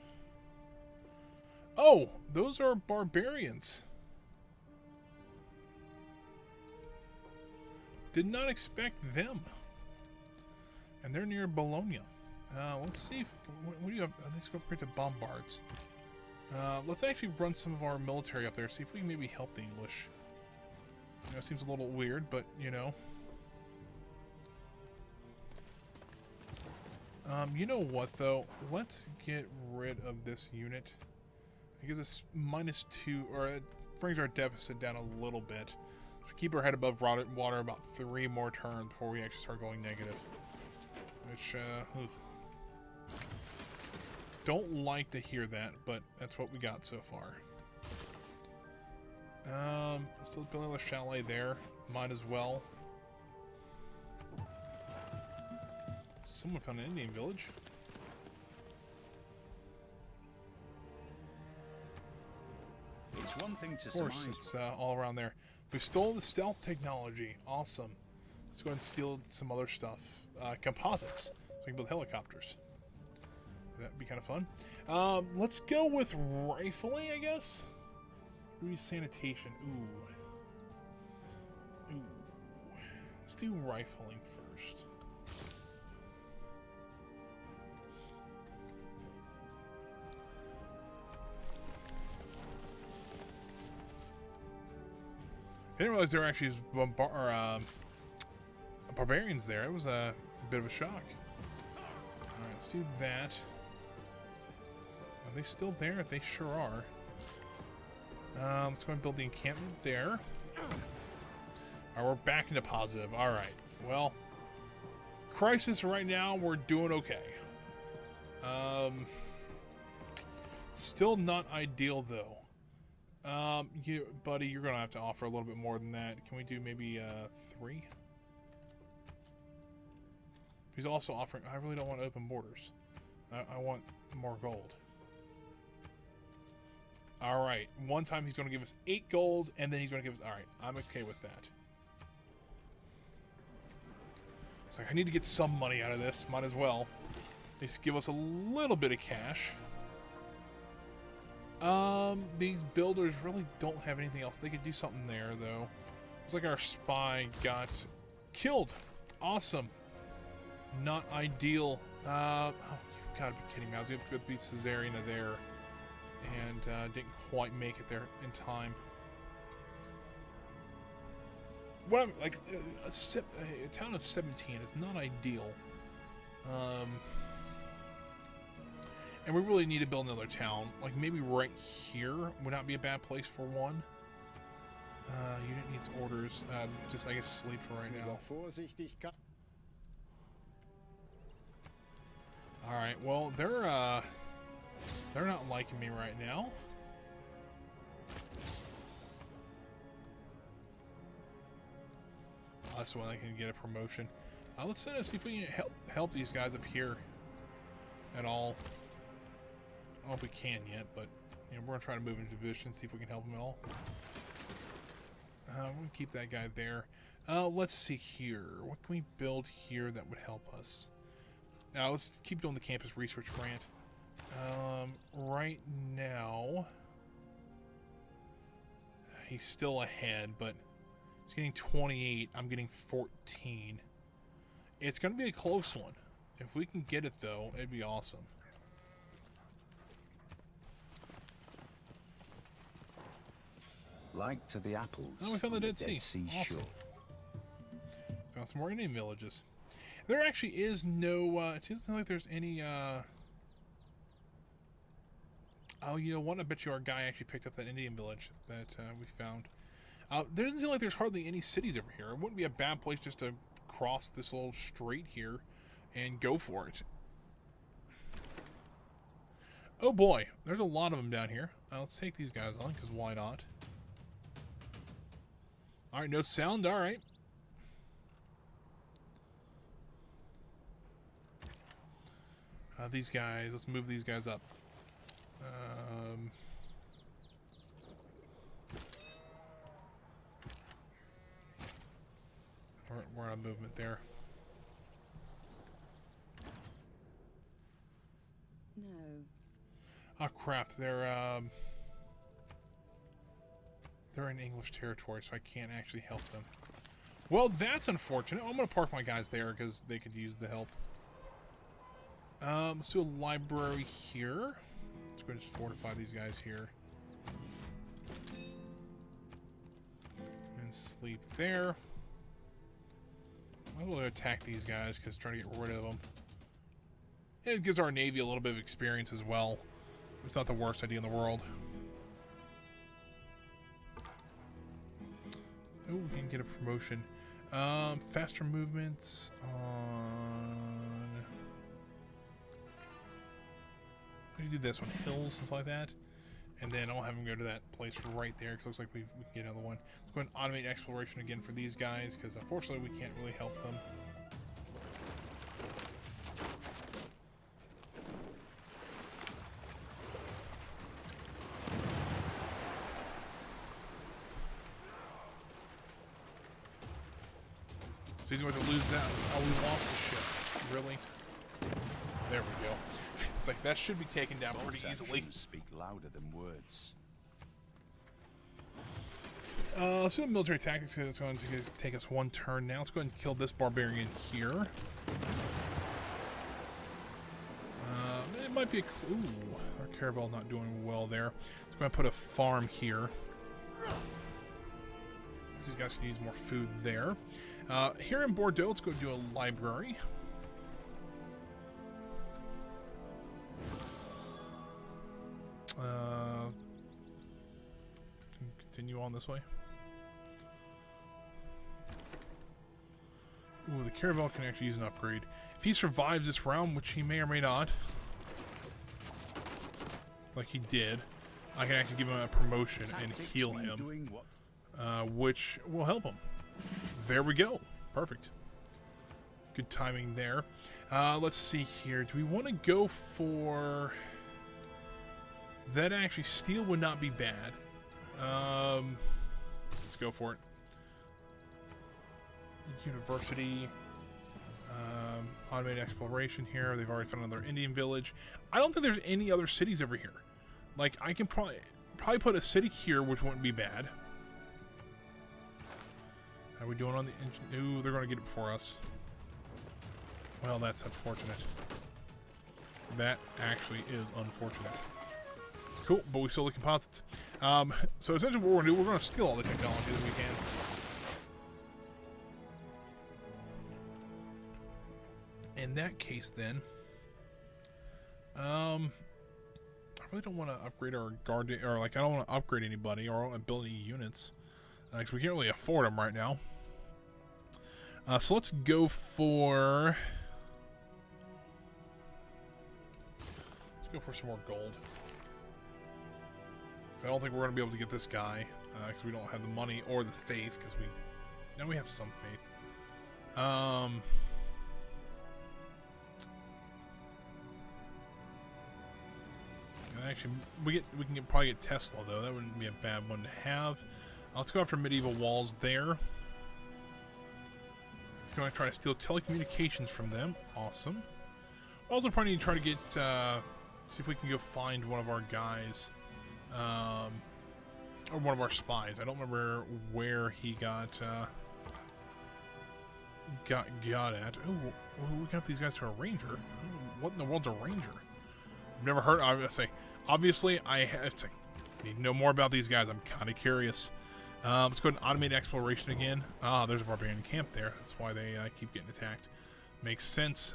S1: Oh, those are barbarians. Did not expect them. And they're near Bologna. Let's see if... What do you have? Let's go upgrade to bombards. Let's actually run some of our military up there, see if we can maybe help the English. You know, it seems a little weird, but, you know. You know what, though? Let's get rid of this unit. It gives us -2, or it brings our deficit down a little bit. So keep our head above water about 3 more turns before we actually start going negative. Which, don't like to hear that, but that's what we got so far. Still building a chalet there. Might as well. Someone found an Indian village.
S2: It's one thing to
S1: Of course, it's all around there. We've stolen the stealth technology. Awesome. Let's go ahead and steal some other stuff. Composites. So we can build helicopters. That'd be kind of fun. Let's go with rifling, I guess. Sanitation. Ooh. Let's do rifling first. I didn't realize there were actually barbarians there. It was a bit of a shock. Alright, let's do that. Are they still there? They sure are. Let's go and build the encampment there. Alright, we're back into positive. Alright, well, crisis right now, we're doing okay. Still not ideal, though. Buddy, you're gonna have to offer a little bit more than that. Can we do maybe 3? He's also offering. I really don't want open borders. I want more gold. All right. One time he's gonna give us 8 gold, and then he's gonna give us. All right. I'm okay with that. It's like I need to get some money out of this. Might as well. At least give us a little bit of cash. These builders really don't have anything else. They could do something there, though. Looks like our spy got killed. Awesome. Not ideal. Oh, you've got to be kidding me. I was going to go beat Caesariana there. And, didn't quite make it there in time. What I'm, like, a town of 17 is not ideal. And we really need to build another town. Like, maybe right here would not be a bad place for one. Unit needs orders. Just, I guess, sleep for right now. Alright, well, they're not liking me right now. us when I can get a promotion. Let's see if we can help these guys up here at all. I don't know if we can yet, but you know, we're gonna try to move into division, see if we can help them at all. We're gonna keep that guy there. Let's see here. What can we build here that would help us? Now let's keep doing the campus research grant. Right now, he's still ahead, but he's getting 28. I'm getting 14. It's going to be a close one. If we can get it, though, it'd be awesome.
S2: Like to the apples.
S1: Oh, we found the Dead Sea. Awesome.
S2: Shore.
S1: Found some more Indian villages. There actually is no, it doesn't like there's any, oh, you know what? I bet you our guy actually picked up that Indian village that we found. There doesn't seem like there's hardly any cities over here. It wouldn't be a bad place just to cross this little strait here and go for it. Oh boy, there's a lot of them down here. Let's take these guys on, because why not? Alright, no sound, alright. These guys, let's move these guys up. We're on movement there.
S3: No.
S1: Oh crap, they're in English territory, so I can't actually help them. Well, that's unfortunate. I'm gonna park my guys there because they could use the help. Let's do a library here. Let's go and just fortify these guys here. And sleep there. I'm going to attack these guys because trying to get rid of them. And it gives our Navy a little bit of experience as well. It's not the worst idea in the world. Oh, we can get a promotion. Faster movements on... We can do this one, hills, stuff like that. And then I'll have them go to that place right there, because it looks like we can get another one. Let's go ahead and automate exploration again for these guys, because unfortunately we can't really help them. So he's going to lose that. Oh, we lost the ship. Really? There we go. It's like that should be taken down pretty easily.
S2: Speak louder than words.
S1: Let's do a military tactics. It's going to take us one turn now. Let's go ahead and kill this barbarian here. It might be a clue. Our caravel not doing well there. Let's go ahead and put a farm here. These guys can use more food there. Here in Bordeaux, let's go do a library. Continue on this way. Ooh, the caravel can actually use an upgrade. If he survives this round, which he may or may not, like he did, I can actually give him a promotion and heal him, which will help him. There we go. Perfect. Good timing there. Let's see here. Do we want to go for... That actually, steel would not be bad. Let's go for it. University. Automated exploration here. They've already found another Indian village. I don't think there's any other cities over here. Like, I can probably put a city here, which wouldn't be bad. How are we doing on the engine? Ooh, they're going to get it before us. Well, that's unfortunate. That actually is unfortunate. Cool, but we still the composites. So essentially what we're going to do, we're going to steal all the technology that we can. In that case, then, I really don't want to upgrade our guard, or like I don't want to upgrade anybody, or I don't want to build any units, because we can't really afford them right now. So let's go for some more gold. I don't think we're going to be able to get this guy because we don't have the money or the faith, because we have some faith. And actually, we can probably get Tesla though. That wouldn't be a bad one to have. Let's go after medieval walls there. Let's go and try to steal telecommunications from them. Awesome. Also, probably need to try to get see if we can go find one of our guys, or one of our spies. I don't remember where he got at. Oh, we got these guys to a ranger. What in the world's a ranger? I've never heard. I would say, obviously, I have to need to know more about these guys. I'm kind of curious. Let's go to automated exploration again. Ah, there's a barbarian camp there. That's why they keep getting attacked. Makes sense.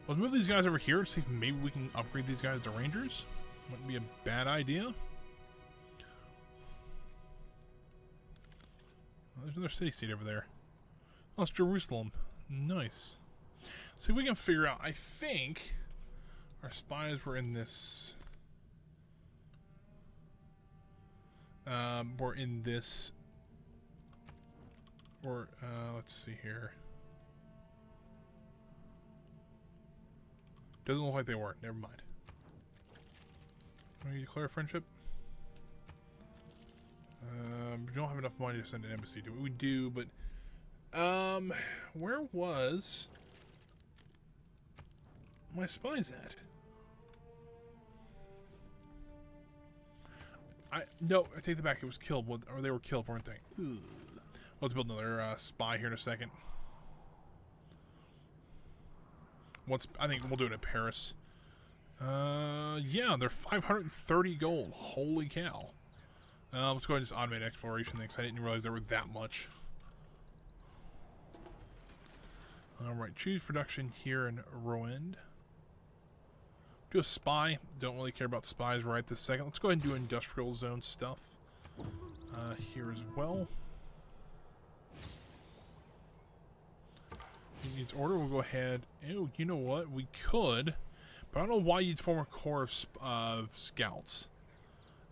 S1: Let's move these guys over here to see if maybe we can upgrade these guys to rangers. Wouldn't be a bad idea. Oh, there's another city-state over there. Oh, it's Jerusalem. Nice. See if we can figure out. I think our spies were in this. We're in this. Or let's see here. Doesn't look like they were. Never mind. Can we declare friendship? We don't have enough money to send an embassy, do we? We do, but where was my spies at? No, I take that back. It was killed, or they were killed, weren't they? Ugh. Let's build another spy here in a second. I think we'll do it at Paris. Yeah, they're 530 gold. Holy cow. Let's go ahead and just automate exploration things. I didn't realize there were that much. Alright, choose production here in Rouen. Do a spy. Don't really care about spies right this second. Let's go ahead and do industrial zone stuff here as well. He needs order. We'll go ahead. Oh, you know what? We could, but I don't know why you'd form a corps of scouts.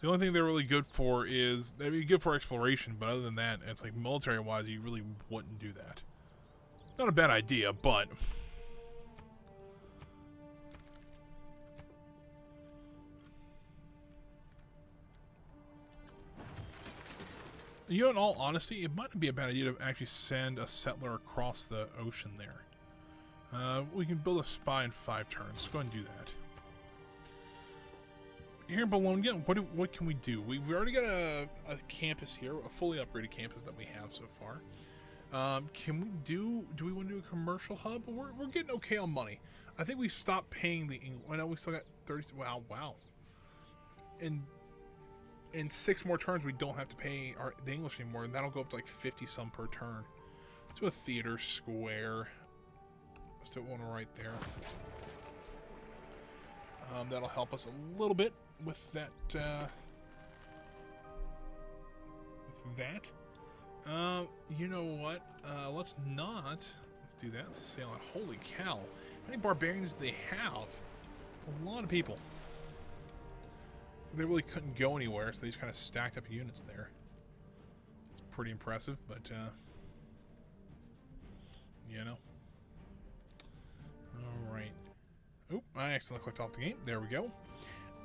S1: The only thing they're really good for is they'd be good for exploration, but other than that, it's like military-wise, you really wouldn't do that. Not a bad idea, but you know, in all honesty, it might not be a bad idea to actually send a settler across the ocean there. We can build a spy in 5 turns. Let's go ahead and do that. Here in Bologna, what can we do? We've already got a campus here, a fully upgraded campus that we have so far. Can we do we want to do a commercial hub? We're getting okay on money. I think we stopped paying the English. I know we still got 30. Wow. In 6 more turns, we don't have to pay the English anymore, and that'll go up to like 50 some per turn. Let's do a theater square. Let's do one right there. That'll help us a little bit with that. You know what? Let's do that. Let's sail out. Holy cow! How many barbarians do they have? A lot of people. They really couldn't go anywhere, so they just kind of stacked up units there. It's pretty impressive, but you know. All right. Oop! I accidentally clicked off the game. There we go.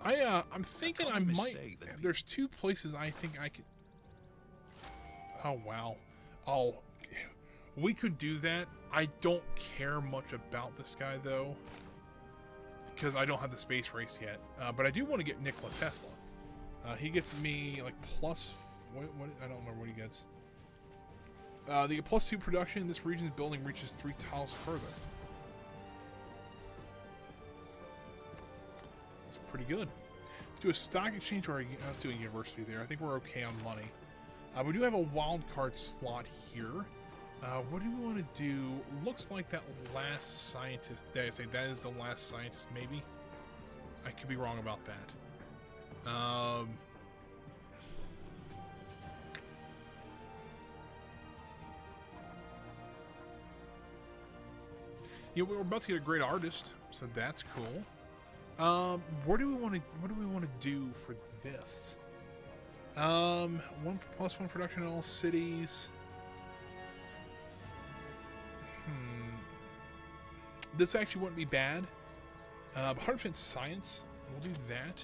S1: I'm thinking I might. There's 2 places I think I could. Oh wow. Oh, we could do that. I don't care much about this guy though, because I don't have the space race yet. But I do want to get Nikola Tesla. He gets me like plus. What I don't remember what he gets. The +2 production in this region's building reaches 3 tiles further. That's pretty good. Do a stock exchange or do a university there. I think we're okay on money. We do have a wild card slot here. What do we want to do? Looks like that last scientist. Did I say that is the last scientist? Maybe. I could be wrong about that. Yeah, we're about to get a great artist, so that's cool. What do we want to do for this? 1+1 production in all cities. this actually wouldn't be bad. 100% science. We'll do that.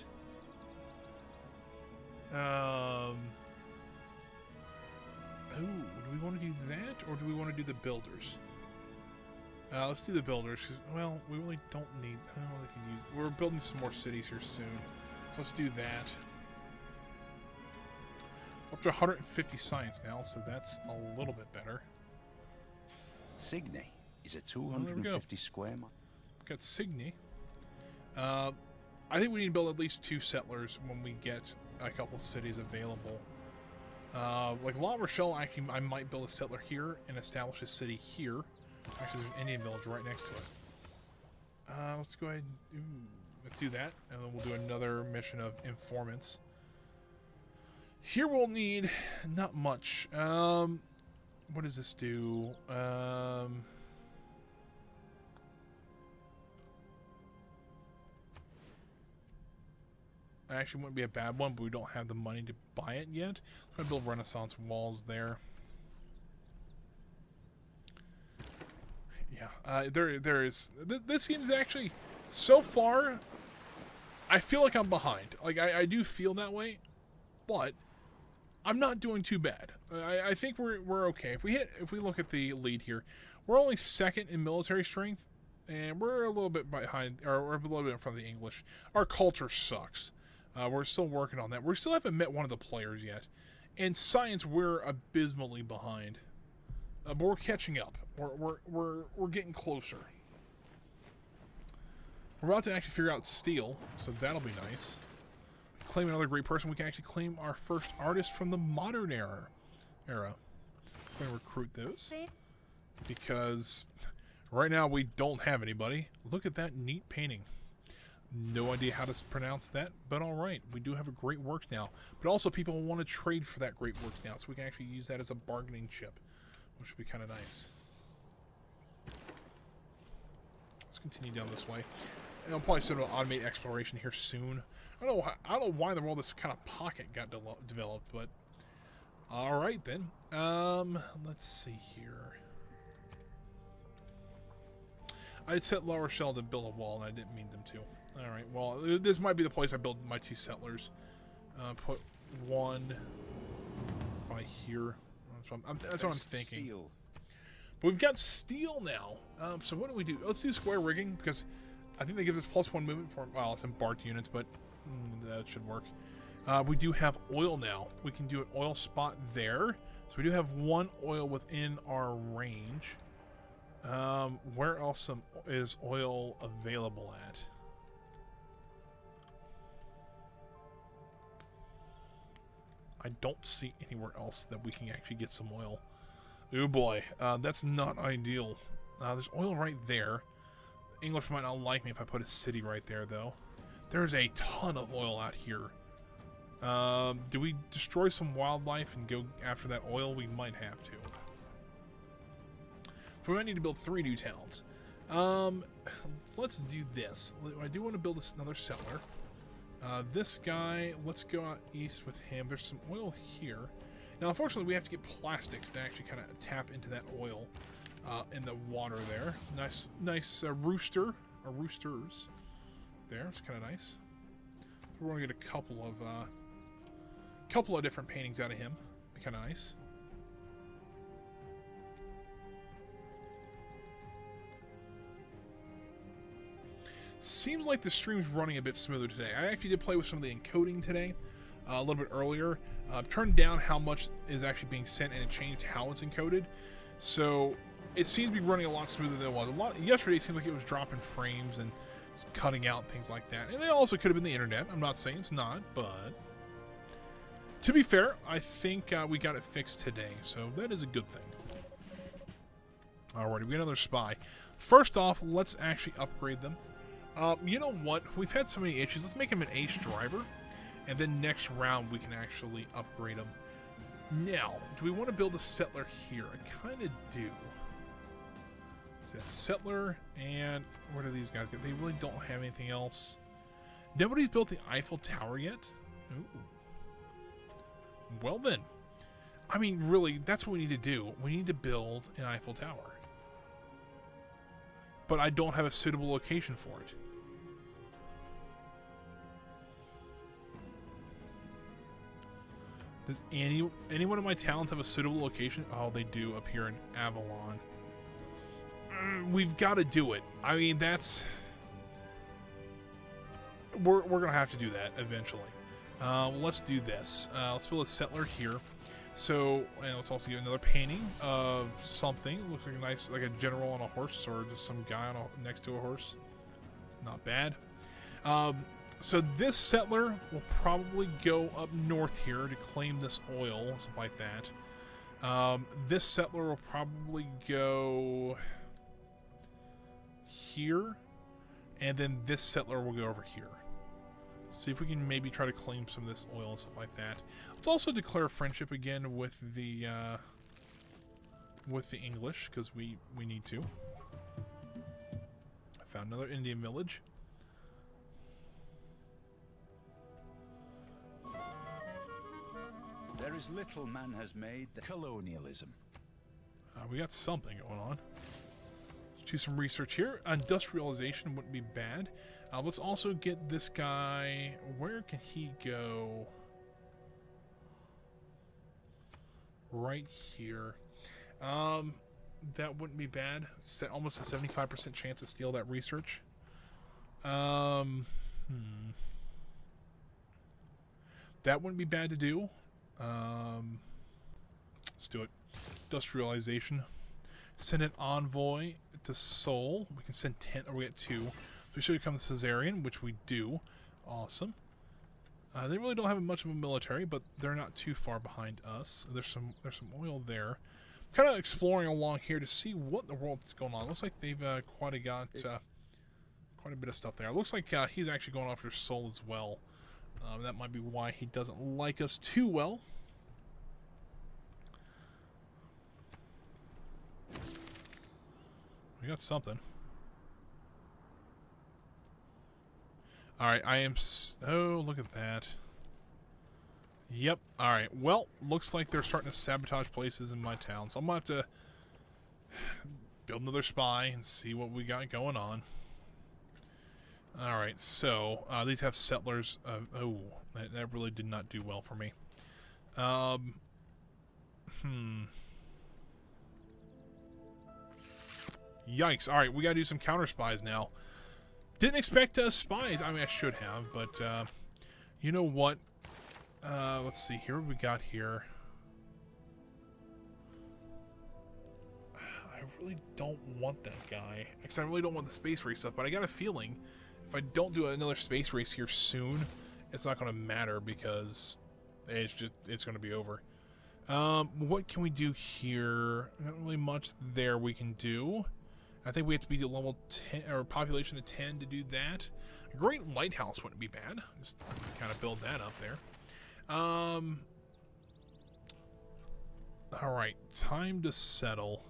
S1: Do we want to do that, or do we want to do the builders? Let's do the builders. Well, we really don't need. We're building some more cities here soon, so let's do that. Up to 150 science now, so that's a little bit better.
S2: Signy is a 250 square mile.
S1: Got Signy. I think we need to build at least 2 settlers when we get a couple of cities available. Like La Rochelle, actually, I might build a settler here and establish a city here. Actually, there's an Indian village right next to it. Let's go ahead and let's do that, and then we'll do another mission of informants. Here we'll need not much. What does this do? Actually, wouldn't be a bad one, but we don't have the money to buy it yet. I'm gonna build Renaissance walls there. Yeah, there is. This game is actually, so far, I feel like I'm behind. Like I do feel that way, but I'm not doing too bad. I think we're okay. If we look at the lead here, we're only 2nd in military strength, and we're a little bit behind, or we're a little bit in front of the English. Our culture sucks. We're still working on that. We still haven't met one of the players yet. In science, we're abysmally behind. But we're catching up. We're getting closer. We're about to actually figure out steel, so that'll be nice. Claim another great person. We can actually claim our first artist from the modern era. We're going to recruit those because right now we don't have anybody. Look at that neat painting. No idea how to pronounce that, but all right. We do have a great works now, but also people want to trade for that great works now, so we can actually use that as a bargaining chip, which would be kind of nice. Let's continue down this way. And I'll probably sort of automate exploration here soon. I don't know why in the world this kind of pocket got developed, but all right then. Let's see here. I set La Rochelle to build a wall, and I didn't mean them to. All right. Well, this might be the place I build my 2 settlers. Put one right here. That's what I'm thinking. Steel. But we've got steel now. So what do we do? Let's do square rigging because I think they give us +1 movement for, well, it's embarked units, but that should work. We do have oil now. We can do an oil spot there. So we do have 1 oil within our range. Where else is oil available at? I don't see anywhere else that we can actually get some oil. Oh boy, that's not ideal. There's oil right there. English might not like me if I put a city right there, though. There's a ton of oil out here. Do we destroy some wildlife and go after that oil? We might have to. So we might need to build 3 new towns. Let's do this. I do want to build another settler. This guy, let's go out east with him. There's some oil here. Now, unfortunately, we have to get plastics to actually kind of tap into that oil in the water there. Nice rooster, or roosters. There, it's kind of nice. We're going to get a couple of different paintings out of him. Be kind of nice. Seems like the stream's running a bit smoother today. I actually did play with some of the encoding today, a little bit earlier. Turned down how much is actually being sent, and it changed how it's encoded. So it seems to be running a lot smoother than it was. Yesterday it seemed like it was dropping frames and cutting out and things like that. And it also could have been the internet. I'm not saying it's not, but to be fair, I think we got it fixed today, so that is a good thing. Alrighty, we got another spy. First off, let's actually upgrade them. You know what? We've had so many issues. Let's make him an ace driver, and then next round we can actually upgrade him. Now, do we want to build a settler here? I kind of do. So settler, and where do these guys get? They really don't have anything else. Nobody's built the Eiffel Tower yet? Ooh. Well then. I mean, really, that's what we need to do. We need to build an Eiffel Tower. but I don't have a suitable location for it. Does any one of my talents have a suitable location? Oh, they do up here in Avalon. We've got to do it. I mean, that's... We're going to have to do that eventually. Let's do this. Let's build a settler here. So, and let's also get another painting of something. Looks like a nice, like a general on a horse, or just some guy on next to a horse. It's not bad. So this settler will probably go up north here to claim this oil, stuff like that. This settler will probably go here, and then this settler will go over here. See if we can maybe try to claim some of this oil and stuff like that. Let's also declare friendship again with the English, because we need to. I found another Indian village.
S2: There is little man has made the colonialism.
S1: We got something going on. Let's do some research here. Industrialization wouldn't be bad. Let's also get this guy. Where can he go? Right here. That wouldn't be bad. Almost a 75% chance to steal that research. That wouldn't be bad to do. Let's do it. Industrialization. Send an envoy to Seoul. We can send 10, or we get 2. So we should become the Caesarian, which we do. Awesome. They really don't have much of a military, but they're not too far behind us. There's some oil there. Kind of exploring along here to see what in the world is going on. Looks like they've quite a bit of stuff there. It looks like he's actually going after Seoul as well. That might be why he doesn't like us too well. We got something. Alright, I am... Oh, look at that. Yep. Alright, well, looks like they're starting to sabotage places in my town. So I'm going to have to build another spy and see what we got going on. Alright, so these have settlers. Oh, that really did not do well for me. Yikes. Alright, we gotta do some counter spies now. Didn't expect spies. I mean, I should have, but you know what? Let's see here. What we got here? I really don't want that guy. Because I really don't want the space race stuff, but I got a feeling if I don't do another space race here soon, it's not going to matter because it's going to be over. What can we do here? Not really much there we can do. I think we have to be to level 10 or population of 10 to do that. A great lighthouse wouldn't be bad. Just kind of build that up there. All right, time to settle.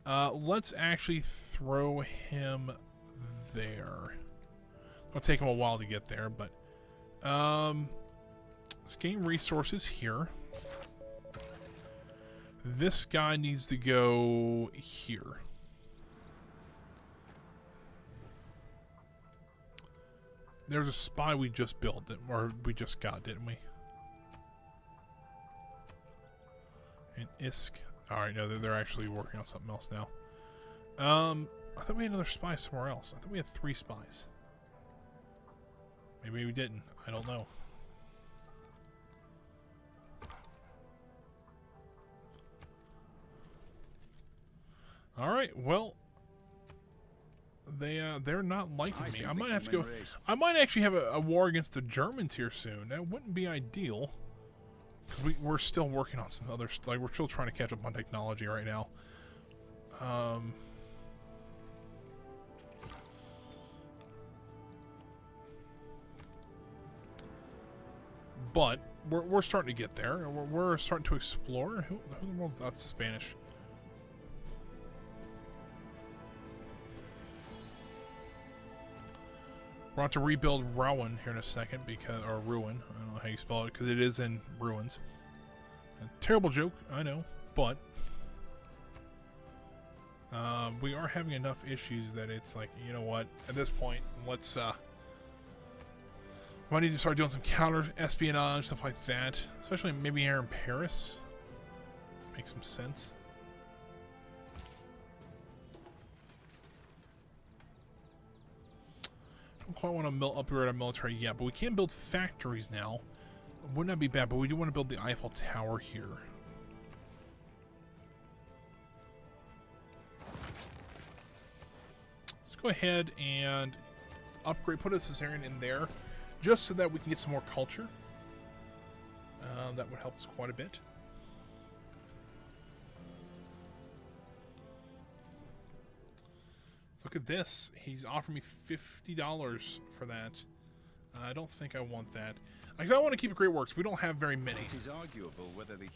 S1: Let's actually throw him there. It'll take him a while to get there, but let's gain resources here. This guy needs to go here. There's a spy we just built, or we just got, didn't we? And ISK. Alright, no, they're actually working on something else now. I thought we had another spy somewhere else. I thought we had 3 spies. Maybe we didn't. I don't know. Alright, well... They're not liking me. I might have to go... I might actually have a war against the Germans here soon. That wouldn't be ideal. Because we're still working on some other... Like, we're still trying to catch up on technology right now. But we're starting to get there. We're starting to explore. Who in the world's... That's Spanish. We're about to rebuild Rowan here in a second, because, or Ruin, I don't know how you spell it, because it is in ruins. A terrible joke, I know, but We are having enough issues that it's like, you know what, at this point, let's, we need to start doing some counter espionage, stuff like that. Especially maybe here in Paris. Makes some sense. Don't quite want to upgrade our military yet, but we can build factories now. Would not be bad, but we do want to build the Eiffel Tower here. Let's go ahead and upgrade, put a Caesarean in there, just so that we can get some more culture. That would help us quite a bit. Let's look at this. He's offering me $50 for that. I don't think I want that. I want to keep it Great Works. We don't have very many.
S2: It is arguable whether the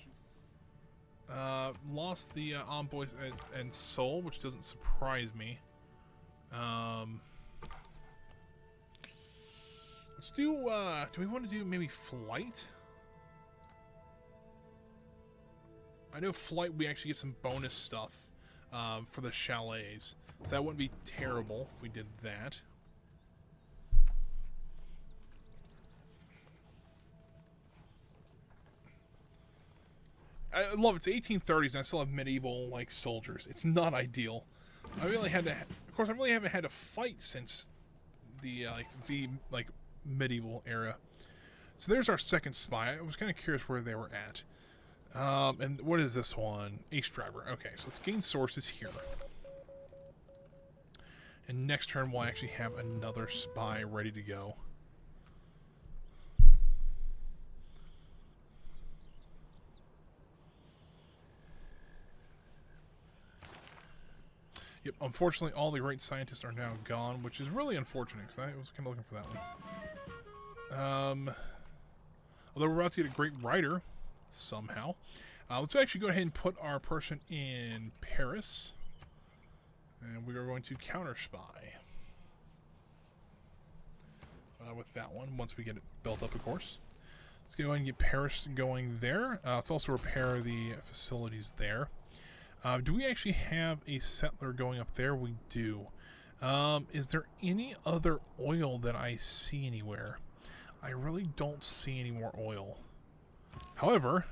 S1: lost the envoys and Soul, which doesn't surprise me. Let's do we want to do maybe Flight? I know Flight, we actually get some bonus stuff for the chalets, so that wouldn't be terrible if we did that. I love it. It's 1830s and I still have medieval like soldiers. It's not ideal. I really had to, of course, I really haven't had to fight since the medieval era. So there's our second spy. I was kind of curious where they were at. And what is this one? Ace Driver. Okay, so let's gain sources here. And next turn we'll actually have another spy ready to go. Yep, unfortunately all the great scientists are now gone, which is really unfortunate because I was kind of looking for that one. Although we're about to get a great writer somehow. Let's actually go ahead and put our person in Paris. And we are going to counter spy with that one once we get it built up, of course. Let's go ahead and get Paris going there. Let's also repair the facilities there. Do we actually have a settler going up there? We do. Is there any other oil that I see anywhere? I really don't see any more oil. However,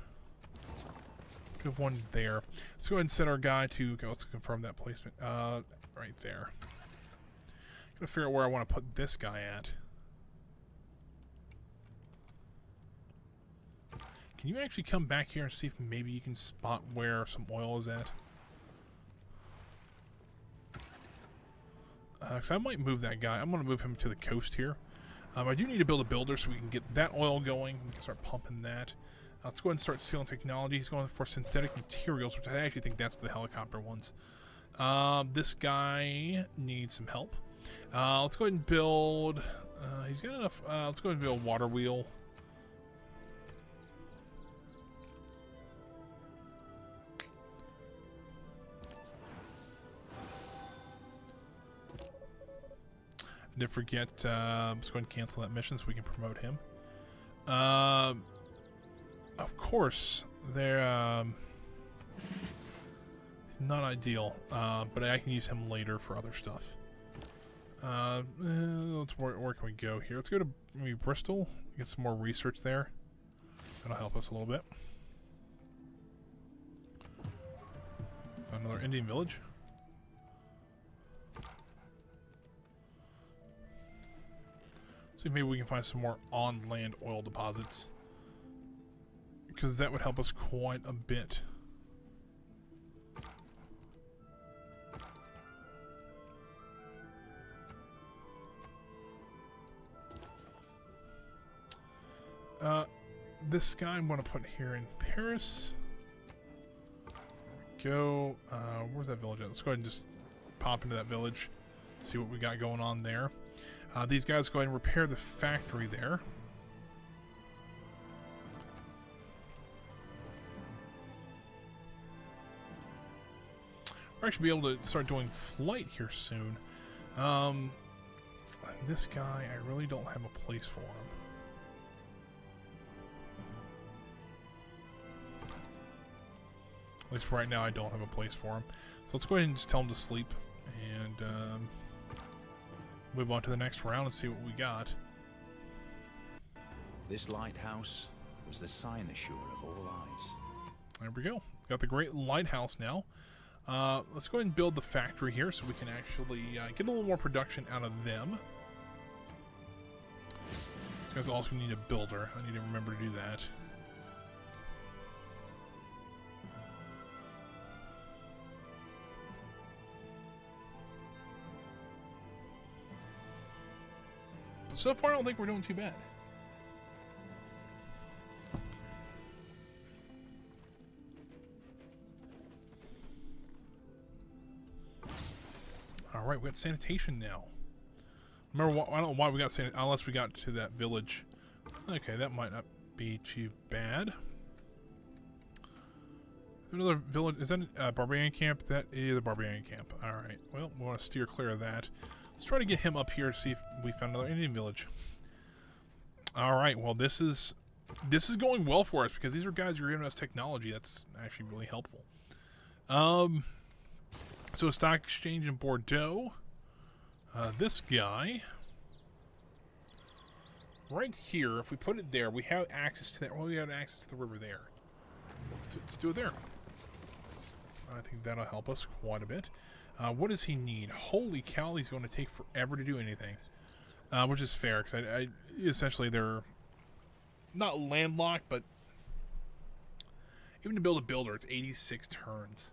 S1: we have one there. Let's go ahead and set our guy to, okay, let's confirm that placement. Right there. Gotta figure out where I want to put this guy at. Can you actually come back here and see if maybe you can spot where some oil is at? Because I might move that guy. I'm going to move him to the coast here. I do need to build a builder so we can get that oil going. We can start pumping that. Let's go ahead and start sealing technology. He's going for synthetic materials, which I actually think that's the helicopter ones. This guy needs some help. Let's go ahead and build... he's got enough... let's go ahead and build a water wheel. I did forget, let's go ahead and cancel that mission so we can promote him. Of course, they're not ideal, but I can use him later for other stuff. Where can we go here? Let's go to maybe Bristol, get some more research there. That'll help us a little bit. Find another Indian village. See if maybe we can find some more on-land oil deposits, because that would help us quite a bit. This guy I'm going to put here in Paris. There we go. Where's that village at? Let's go ahead and just pop into that village, see what we got going on there. These guys go ahead and repair the factory there. We'll actually be able to start doing flight here soon. This guy, I really don't have a place for him. least right now I don't have a place for him. So let's go ahead and just tell him to sleep and move on to the next round and see what we got.
S2: This lighthouse was the cynosure of all eyes.
S1: There we go. Got the great lighthouse now. Let's go ahead and build the factory here so we can actually get a little more production out of them. These guys also need a builder. I need to remember to do that. But so far, I don't think we're doing too bad. Alright, we got sanitation now. Remember, I don't know why we got sanitation, unless we got to that village. Okay, that might not be too bad. Another village, is that a barbarian camp? That is a barbarian camp. Alright, well, we want to steer clear of that. Let's try to get him up here to see if we found another Indian village. Alright, well, this is going well for us, because these are guys who are giving us technology. That's actually really helpful. So a stock exchange in Bordeaux. This guy right here, if we put it there, we have access to that. Well, we have access to the river there. Let's do it there. I think that'll help us quite a bit. What does he need? Holy cow, he's going to take forever to do anything. Which is fair, because I essentially they're not landlocked, but even to build a builder, it's 86 turns.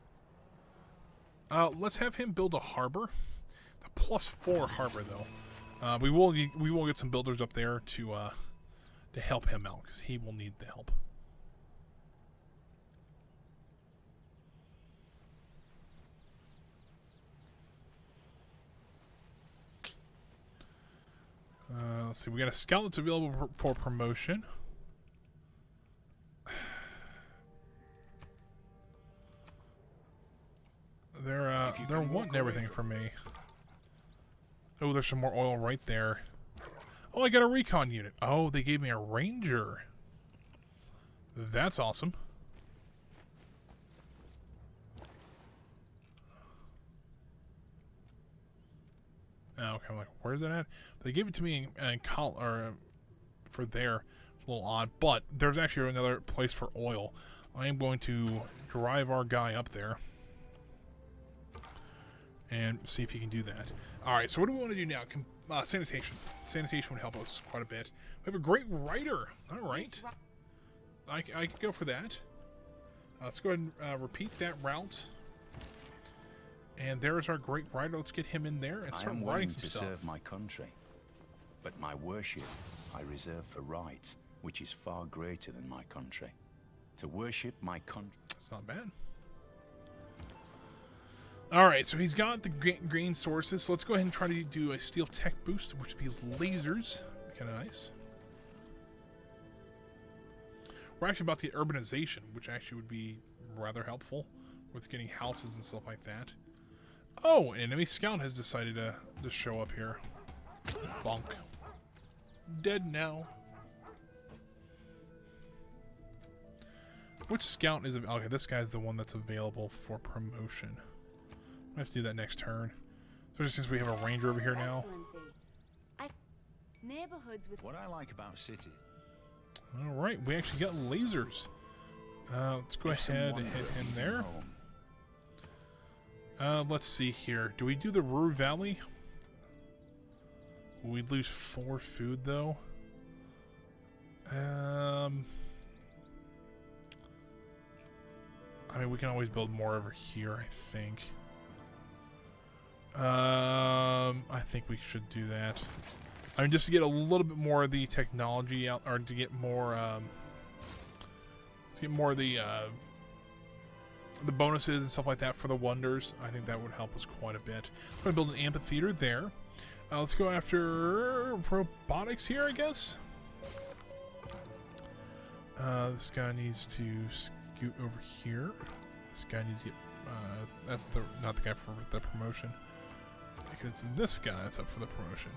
S1: Let's have him build a harbor. A +4 harbor, though. We will get some builders up there to help him out, because he will need the help. Let's see. We got a scout that's available for promotion. They're wanting everything from me. Oh, there's some more oil right there. Oh, I got a recon unit. Oh, they gave me a ranger. That's awesome. Oh, okay, I'm like, where's it at? But they gave it to me for there. It's a little odd, but there's actually another place for oil. I am going to drive our guy up there and see if he can do that. Alright, so what do we want to do now? Sanitation. Sanitation would help us quite a bit. We have a great writer. Alright. I could go for that. Let's go ahead and repeat that route. And there's our great writer. Let's get him in there and start writing some stuff.
S2: I am willing to serve my country, but my worship I reserve for right, which is far greater than my country. To worship my country.
S1: It's not bad. Alright, so he's got the green sources. So let's go ahead and try to do a steel tech boost, which would be lasers. Kind of nice. We're actually about to get urbanization, which actually would be rather helpful with getting houses and stuff like that. Oh, an enemy scout has decided to show up here. Bonk. Dead now. Which scout is... Okay, this guy's the one that's available for promotion. I have to do that next turn. Especially since we have a ranger over here now.
S3: Neighborhoods with
S2: what I like about cities.
S1: Alright, we actually got lasers. Let's go ahead and hit him there. Let's see here. Do we do the Ruhr Valley? We'd lose 4 food, though. I mean, we can always build more over here, I think. I think we should do that. I mean, just to get a little bit more of the technology out, or to get more, of the bonuses and stuff like that for the wonders. I think that would help us quite a bit. I'm going to build an amphitheater there. Let's go after robotics here, I guess. This guy needs to scoot over here. This guy needs to get... that's not the guy for the promotion. Because it's this guy that's up for the promotion.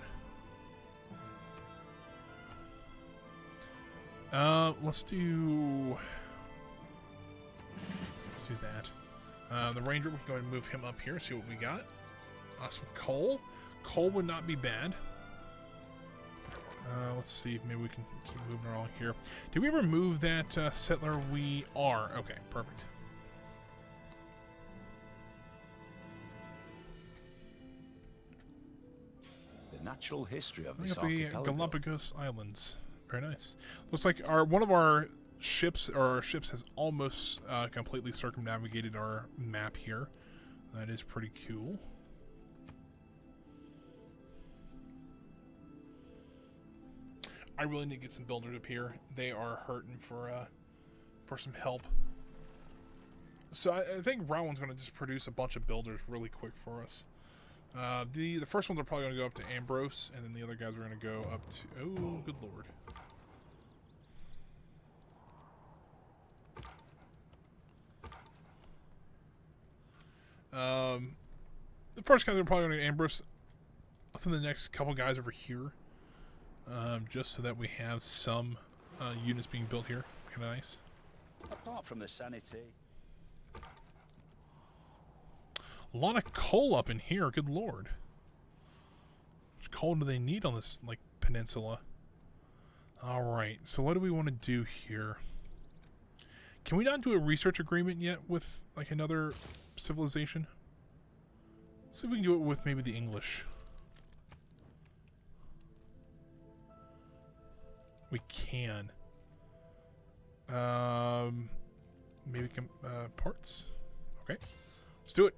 S1: Let's do... do that. The ranger, we can go ahead and move him up here, see what we got. Some coal. Coal would not be bad. Let's see if maybe we can keep moving along here. Did we ever move that settler? We are. Okay, perfect.
S2: The natural history of this archipelago.
S1: Galapagos Islands. Very nice. Looks like one of our ships has almost completely circumnavigated our map here. That is pretty cool. I really need to get some builders up here. They are hurting for some help. So I think round one's going to just produce a bunch of builders really quick for us. The first ones are probably going to go up to Ambrose, and then the other guys are going to go up to... Oh, good lord. The first guys are probably going to Ambrose. I'll send the next couple guys over here. Just so that we have some units being built here. Kind of nice.
S2: Apart from the sanity.
S1: A lot of coal up in here. Good lord. How much coal do they need on this like peninsula? All right. So what do we want to do here? Can we not do a research agreement yet with like another civilization? Let's see if we can do it with maybe the English. We can. Maybe we can parts. Okay, let's do it.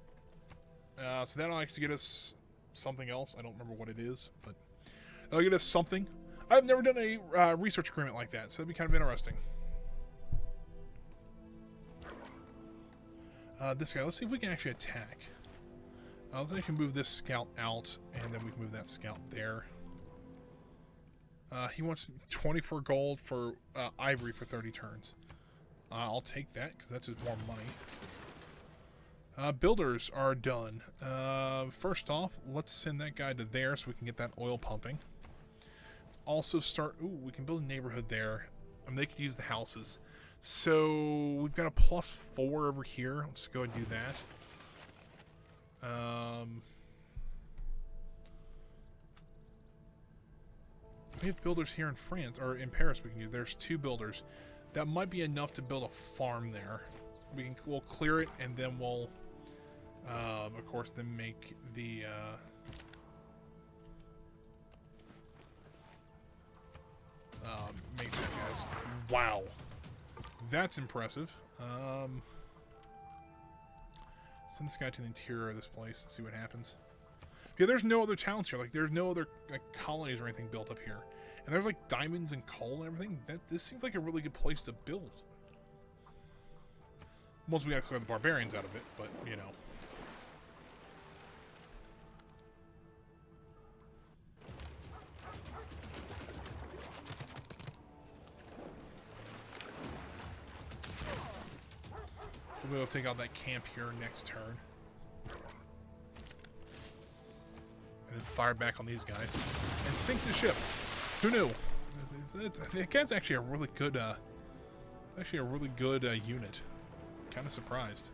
S1: So that'll actually get us something else. I don't remember what it is, but that'll get us something. I've never done a research agreement like that, so that'd be kind of interesting. This guy. Let's see if we can actually attack. Let's actually move this scout out, and then we can move that scout there. He wants 24 gold for ivory for 30 turns. I'll take that because that's just more money. Builders are done. First off, let's send that guy to there so we can get that oil pumping. Let's also start... Ooh, we can build a neighborhood there. I mean, they could use the houses. So we've got a +4 over here. Let's go and do that. We have builders here in France, or in Paris we can do. There's 2 builders. That might be enough to build a farm there. We'll clear it, and then we'll, of course, then make the, make that, guys. Wow. That's impressive. Send this guy to the interior of this place and see what happens. Yeah, there's no other towns here. Like, there's no other like colonies or anything built up here, and there's like diamonds and coal and everything. This seems like a really good place to build. Once we gotta clear the barbarians out of it, but you know. We'll take out that camp here next turn. And then fire back on these guys. And sink the ship. Who knew? It's actually a really good, unit. Kind of surprised.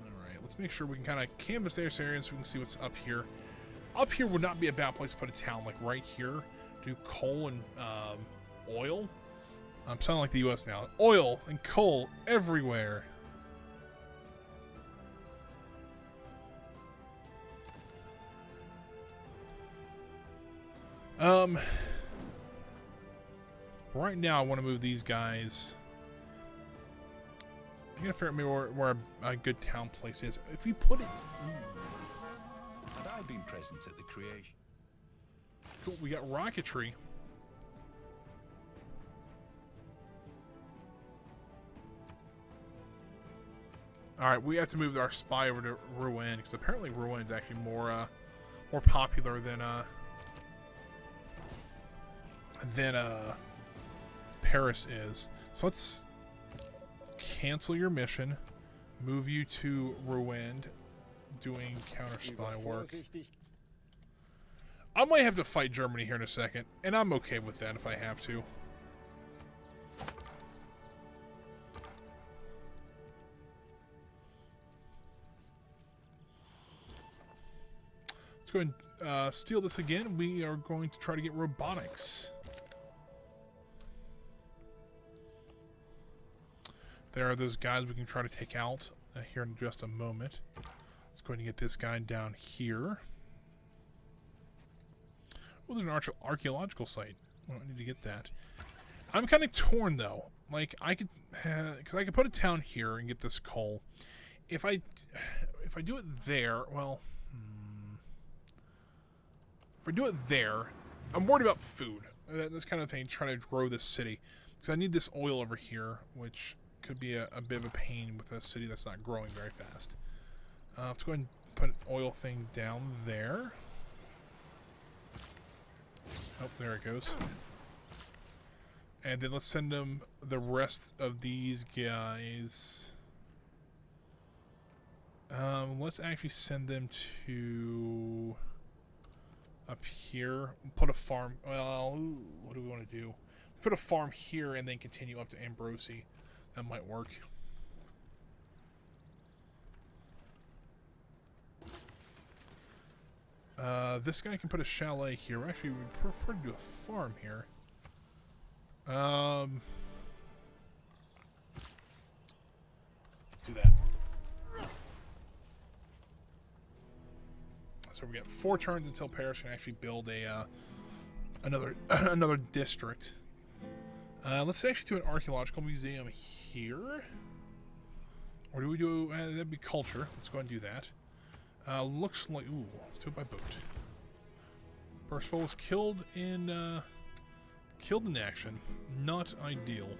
S1: Alright, let's make sure we can kind of canvas this area so we can see what's up here. Up here would not be a bad place to put a town. Like right here, do coal and oil. I'm sounding like the U.S. now. Oil and coal everywhere. Right now I want to move these guys. I gotta figure out maybe where a good town place is. If we put it...
S2: Had I been present at the creation?
S1: Cool, we got rocketry. Alright, we have to move our spy over to Rouen, because apparently Rouen is actually more popular than Paris is. So let's cancel your mission, move you to Rouen, doing counter spy work. I might have to fight Germany here in a second, and I'm okay with that if I have to. Let's go ahead and steal this again. We are going to try to get robotics. There are those guys we can try to take out here in just a moment. Let's go ahead and get this guy down here. Oh, there's an archaeological site. We don't need to get that. I'm kind of torn though. Like I could, because I could put a town here and get this coal. If I do it there, well, if I do it there, I'm worried about food. This kind of thing, trying to grow this city, because I need this oil over here, which could be a bit of a pain with a city that's not growing very fast. Let's go ahead and put an oil thing down there. Oh, there it goes. And then let's send them the rest of these guys. Let's actually send them to up here. Put a farm. Well, what do we want to do? Put a farm here and then continue up to Ambrosi. That might work. This guy can put a chalet here. Actually, we prefer to do a farm here. Let's do that. So we got 4 turns until Paris can actually build a another district. Let's actually do an archaeological museum here. Or do we do that'd be culture. Let's go ahead and do that. Looks like let's do it by boat. Percival was killed in action. Not ideal.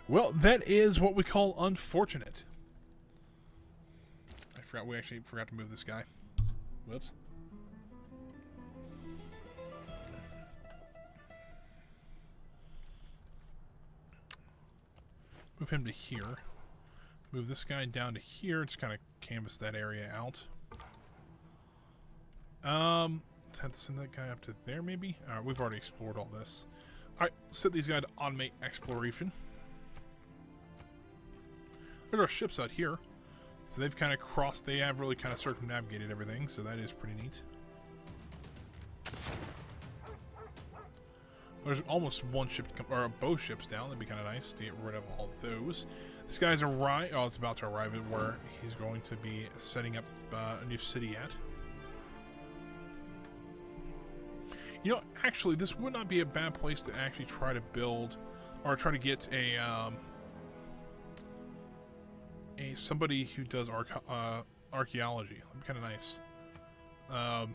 S1: Well, that is what we call unfortunate. We actually forgot to move this guy. Whoops. Move him to here. Move this guy down to here. Just kind of canvas that area out. Let's have to send that guy up to there, maybe? Alright, we've already explored all this. Alright, set these guys to automate exploration. There's our ships out here. So they've kind of crossed, they have really kind of circumnavigated everything, so that is pretty neat. There's almost one ship, or both ships down. That'd be kind of nice to get rid of all those. This guy's arrived. Oh, it's about to arrive at where he's going to be setting up a new city at. You know, actually, this would not be a bad place to actually try to build, or try to get a somebody who does archaeology. That'd be kind of nice.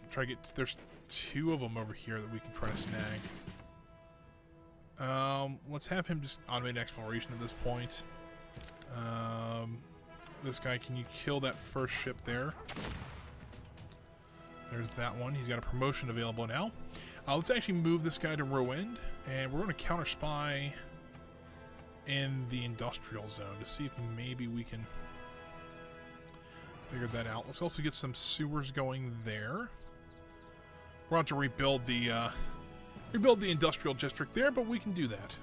S1: Try to get. There's 2 of them over here that we can try to snag. Let's have him just automate exploration at this point. This guy, can you kill that first ship there? There's that one. He's got a promotion available now. Let's actually move this guy to Rowend, and we're going to counter spy in the industrial zone to see if maybe we can figure that out. Let's also get some sewers going there. We're going to have to rebuild the industrial district there, but we can do that.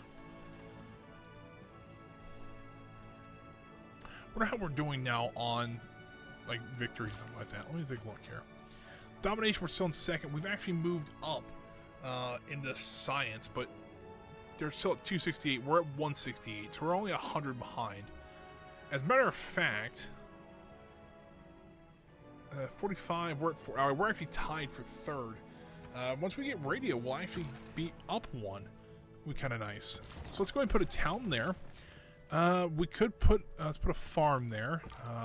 S1: I wonder how we're doing now on like victories and stuff like that. Let me take a look here. Domination, we're still in second. We've actually moved up into science, but they're still at 268. We're at 168, so we're only 100 behind. As a matter of fact, 45. We're at 4. We're actually tied for third. Once we get radio, we'll actually be up 1. It'll be kind of nice. So let's go ahead and put a town there. We could put let's put a farm there.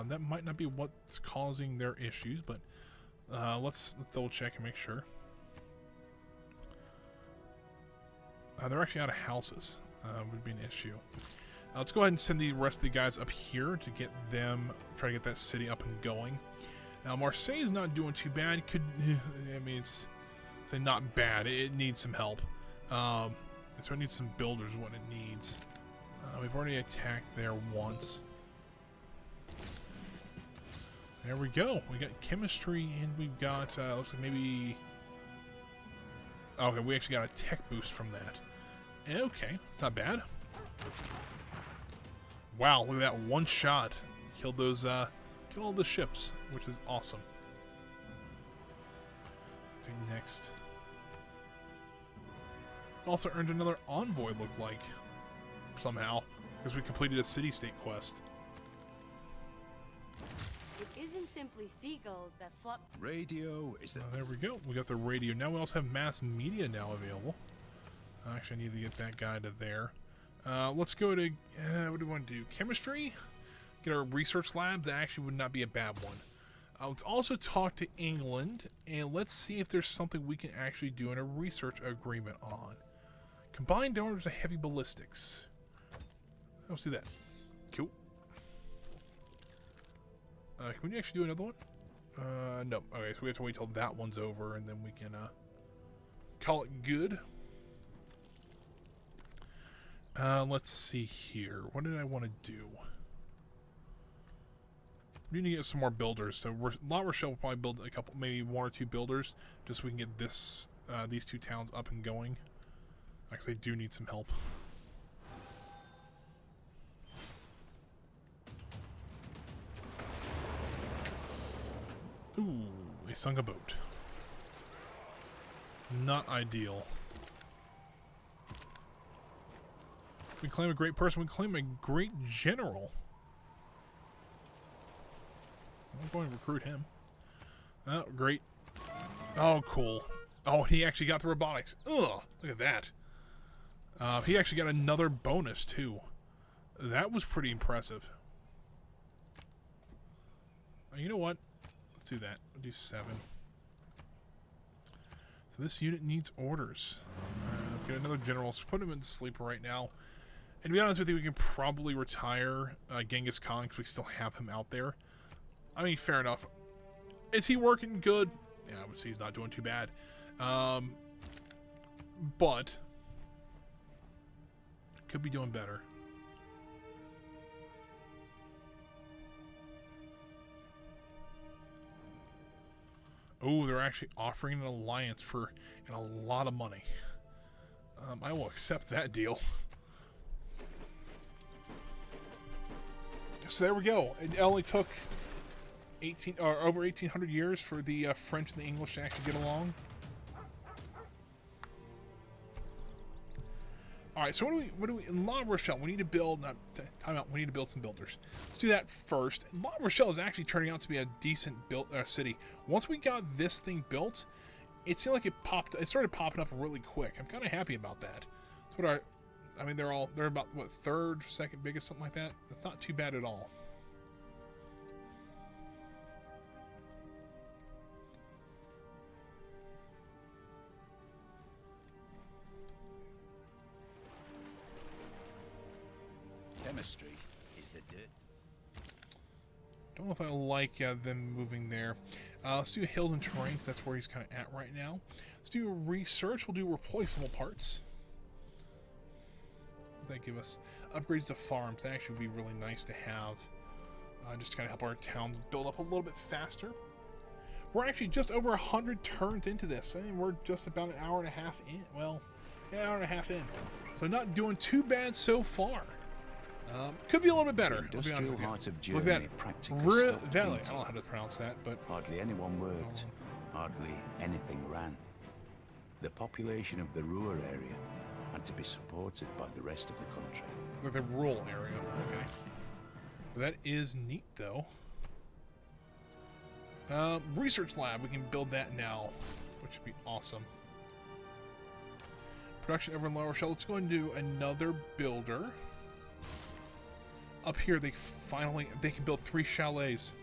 S1: That might not be what's causing their issues, but let's double check and make sure. They're actually out of houses. Would be an issue. Let's go ahead and send the rest of the guys up here to get them, try to get that city up and going. Now Marseille's not doing too bad. Could I mean it's not bad. It needs some help. So it needs some builders. What it needs. We've already attacked there once. There we go. We got chemistry and we've got looks like maybe. Okay, we actually got a tech boost from that. Okay, it's not bad. Wow, look at that one shot. Killed those, killed all the ships, which is awesome. Do next. Also earned another envoy, looked like. Somehow. Because we completed a city-state quest.
S3: It isn't simply seagulls that flop.
S2: Radio is the...
S1: There we go. We got the radio. Now we also have mass media now available. Actually, I need to get that guy to there. Let's go to, what do we want to do? Chemistry? Get our research lab. That actually would not be a bad one. Let's also talk to England, and let's see if there's something we can actually do in a research agreement on. Combined donors of heavy ballistics. Let's do that. Cool. Can we actually do another one? No. Okay, so we have to wait till that one's over, and then we can call it good. Let's see here. What did I want to do? We need to get some more builders. So La Rochelle will probably build a couple, maybe one or two builders, just so we can get this, these two towns up and going. Actually, they do need some help. Ooh, they sunk a boat. Not ideal. We claim a great person. We claim a great general. I'm going to recruit him. Oh, great. Oh, cool. Oh, he actually got the robotics. Ugh, look at that. He actually got another bonus, too. That was pretty impressive. You know what? Let's do that. We'll do 7. So this unit needs orders. Get another general. Let's put him in sleeper right now. And to be honest with you, we can probably retire Genghis Khan because we still have him out there. I mean, fair enough. Is he working good? Yeah, I would say he's not doing too bad. But could be doing better. Oh, they're actually offering an alliance for and a lot of money. I will accept that deal. So there we go. It only took over 1,800 years for the French and the English to actually get along. All right, so what do we in La Rochelle? We need to build. Time out. We need to build some builders. Let's do that first. And La Rochelle is actually turning out to be a decent built city. Once we got this thing built, it seemed like it started popping up really quick. I'm kind of happy about that. That's what I mean, they're about, what, third, second biggest, something like that. That's not too bad at all.
S2: Chemistry is the dirt.
S1: Don't know if I like them moving there. Let's do Hilden Terrain, because that's where he's kind of at right now. Let's do research. We'll do replaceable parts. That give us upgrades to farms. That actually would be really nice to have, just to kind of help our town build up a little bit faster. We're actually just over 100 turns into this, and we're just about an hour and a half in. Well, yeah, an hour and a half in, so not doing too bad so far. Could be a little bit better.
S2: Industrial heart of
S1: Look
S2: Germany
S1: at
S2: practically
S1: that
S2: stopped
S1: Valley. I
S2: beating.
S1: don't know how to pronounce that, but
S2: Hardly anyone worked. Hardly anything ran. The population of the Ruhr area had to be supported by the rest of the country.
S1: it's like the rural area. Okay, but that is neat though. Research lab. We can build that now, which would be awesome. Production over in La Rochelle. Let's go and do another builder. Up here, they can build 3 chalets.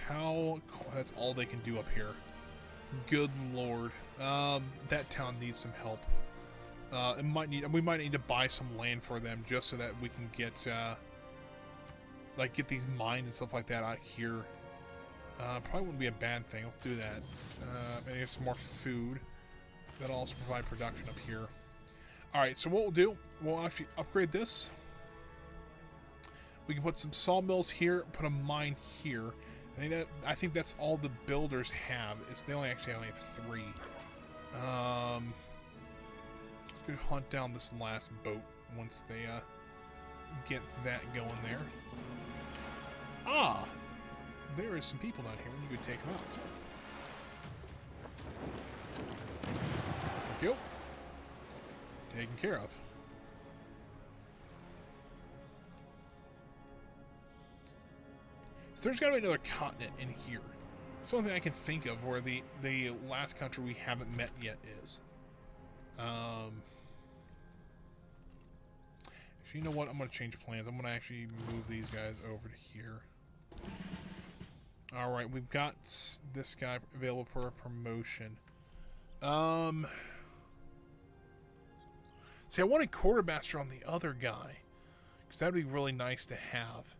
S1: How cool. That's all they can do up here. Good lord. That town needs some help. We might need to buy some land for them just so that we can get get these mines and stuff like that out here. Probably wouldn't be a bad thing. Let's do that. And get some more food. That'll also provide production up here. Alright, so what we'll do, we'll actually upgrade this. We can put some sawmills here, put a mine here. I think that's all the builders have. They only have 3. Let's go hunt down this last boat once they get that going there. Ah! There is some people down here. You could take them out. Thank you. Taken care of. So there's got to be another continent in here. It's the only thing I can think of where the last country we haven't met yet is. Actually, you know what? I'm going to change plans. I'm going to actually move these guys over to here. Alright, we've got this guy available for a promotion. See, I wanted quartermaster on the other guy. Because that would be really nice to have.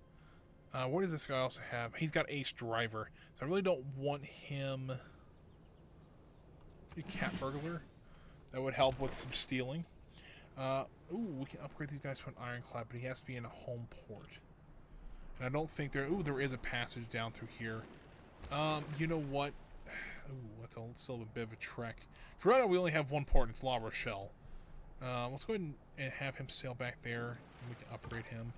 S1: What does this guy also have? He's got ace driver. So I really don't want him... Cat burglar. That would help with some stealing. Ooh, we can upgrade these guys to an ironclad, but he has to be in a home port. And I don't think there... Ooh, there is a passage down through here. You know what? Ooh, that's still a bit of a trek. For right now, we only have one port, and it's La Rochelle. Let's go ahead and have him sail back there, and we can upgrade him.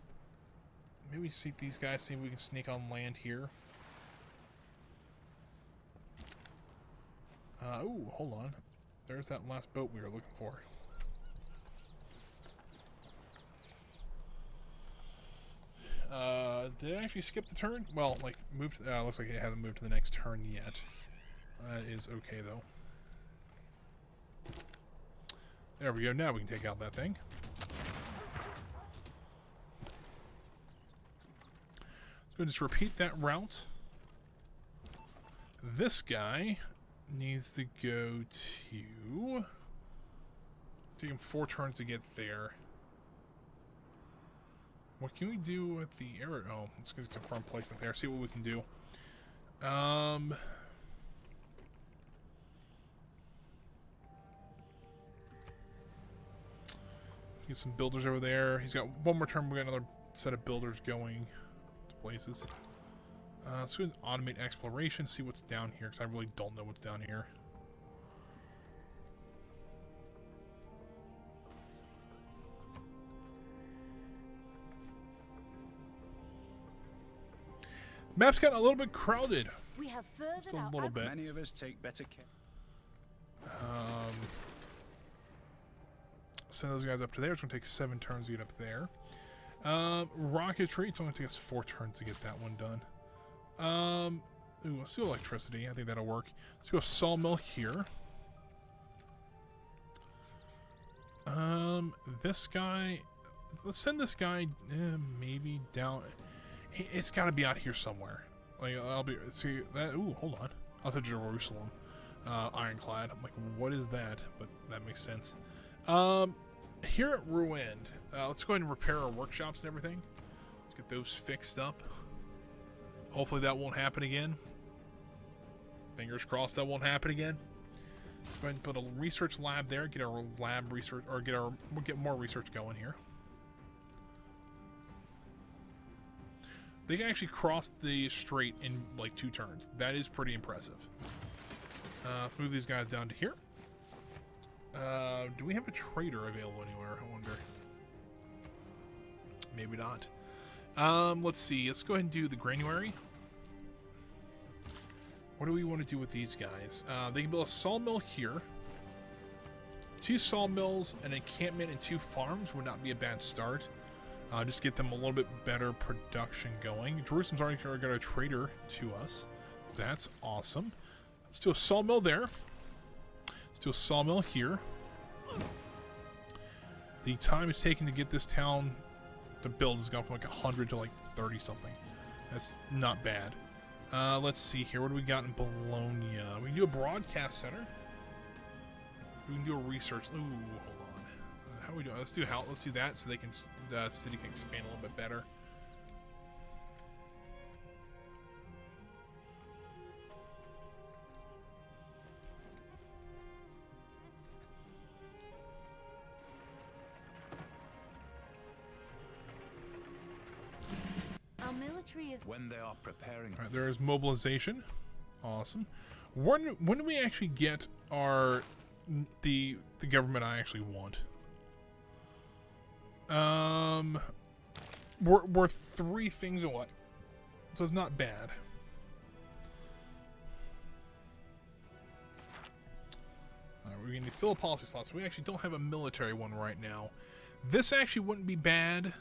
S1: Maybe seek these guys, see if we can sneak on land here. Ooh, hold on. There's that last boat we were looking for. Did it actually skip the turn? Well, like, moved. Looks like it hasn't moved to the next turn yet. That is okay, though. There we go. Now we can take out that thing. Let's go just repeat that route. This guy needs to go to... Take him 4 turns to get there. What can we do with the arrow? Oh, let's go confirm placement there. See what we can do. Get some builders over there. He's got one more turn. We got another set of builders going to places. Let's go and automate exploration. See what's down here, because I really don't know what's down here. Map's gotten a little bit crowded.
S3: We have
S1: Just a little bit.
S2: Many of us take better care.
S1: Send those guys up to there. It's going to take 7 turns to get up there. Rocketry. It's only going to take us 4 turns to get that one done. Ooh, let's do electricity. I think that'll work. Let's go sawmill here. This guy... Let's send this guy maybe down... It's got to be out here somewhere. Like, I'll be... See, that... Ooh, hold on. I'll to Jerusalem. Ironclad. I'm like, what is that? But that makes sense. Here at Ruined, let's go ahead and repair our workshops and everything. Let's get those fixed up. Hopefully that won't happen again. Fingers crossed that won't happen again. Let's go ahead and put a research lab there. Get our lab research, or get more research going here. They can actually cross the strait in like 2 turns. That is pretty impressive. Let's move these guys down to here. Do we have a trader available anywhere? I wonder. Maybe not. Let's see. Let's go ahead and do the granary. What do we want to do with these guys? They can build a sawmill here. 2 sawmills, an encampment, and 2 farms would not be a bad start. Just get them a little bit better production going. Jerusalem's already got a trader to us. That's awesome. Let's do a sawmill there. Let's do a sawmill here. The time it's taking to get this town to build has gone from like 100 to like 30 something. That's not bad. Let's see here. What do we got in Bologna? We can do a broadcast center. We can do a research. Ooh, hold on. How are we doing? Let's do that so they can the city can expand a little bit better.
S3: Our military is...
S2: When they are preparing...
S1: All right, there is mobilization. Awesome. When do we actually get our... the government I actually want? we're 3 things away, so it's not bad. Alright, we're going to fill a policy slot, so we actually don't have a military one right now. This actually wouldn't be bad.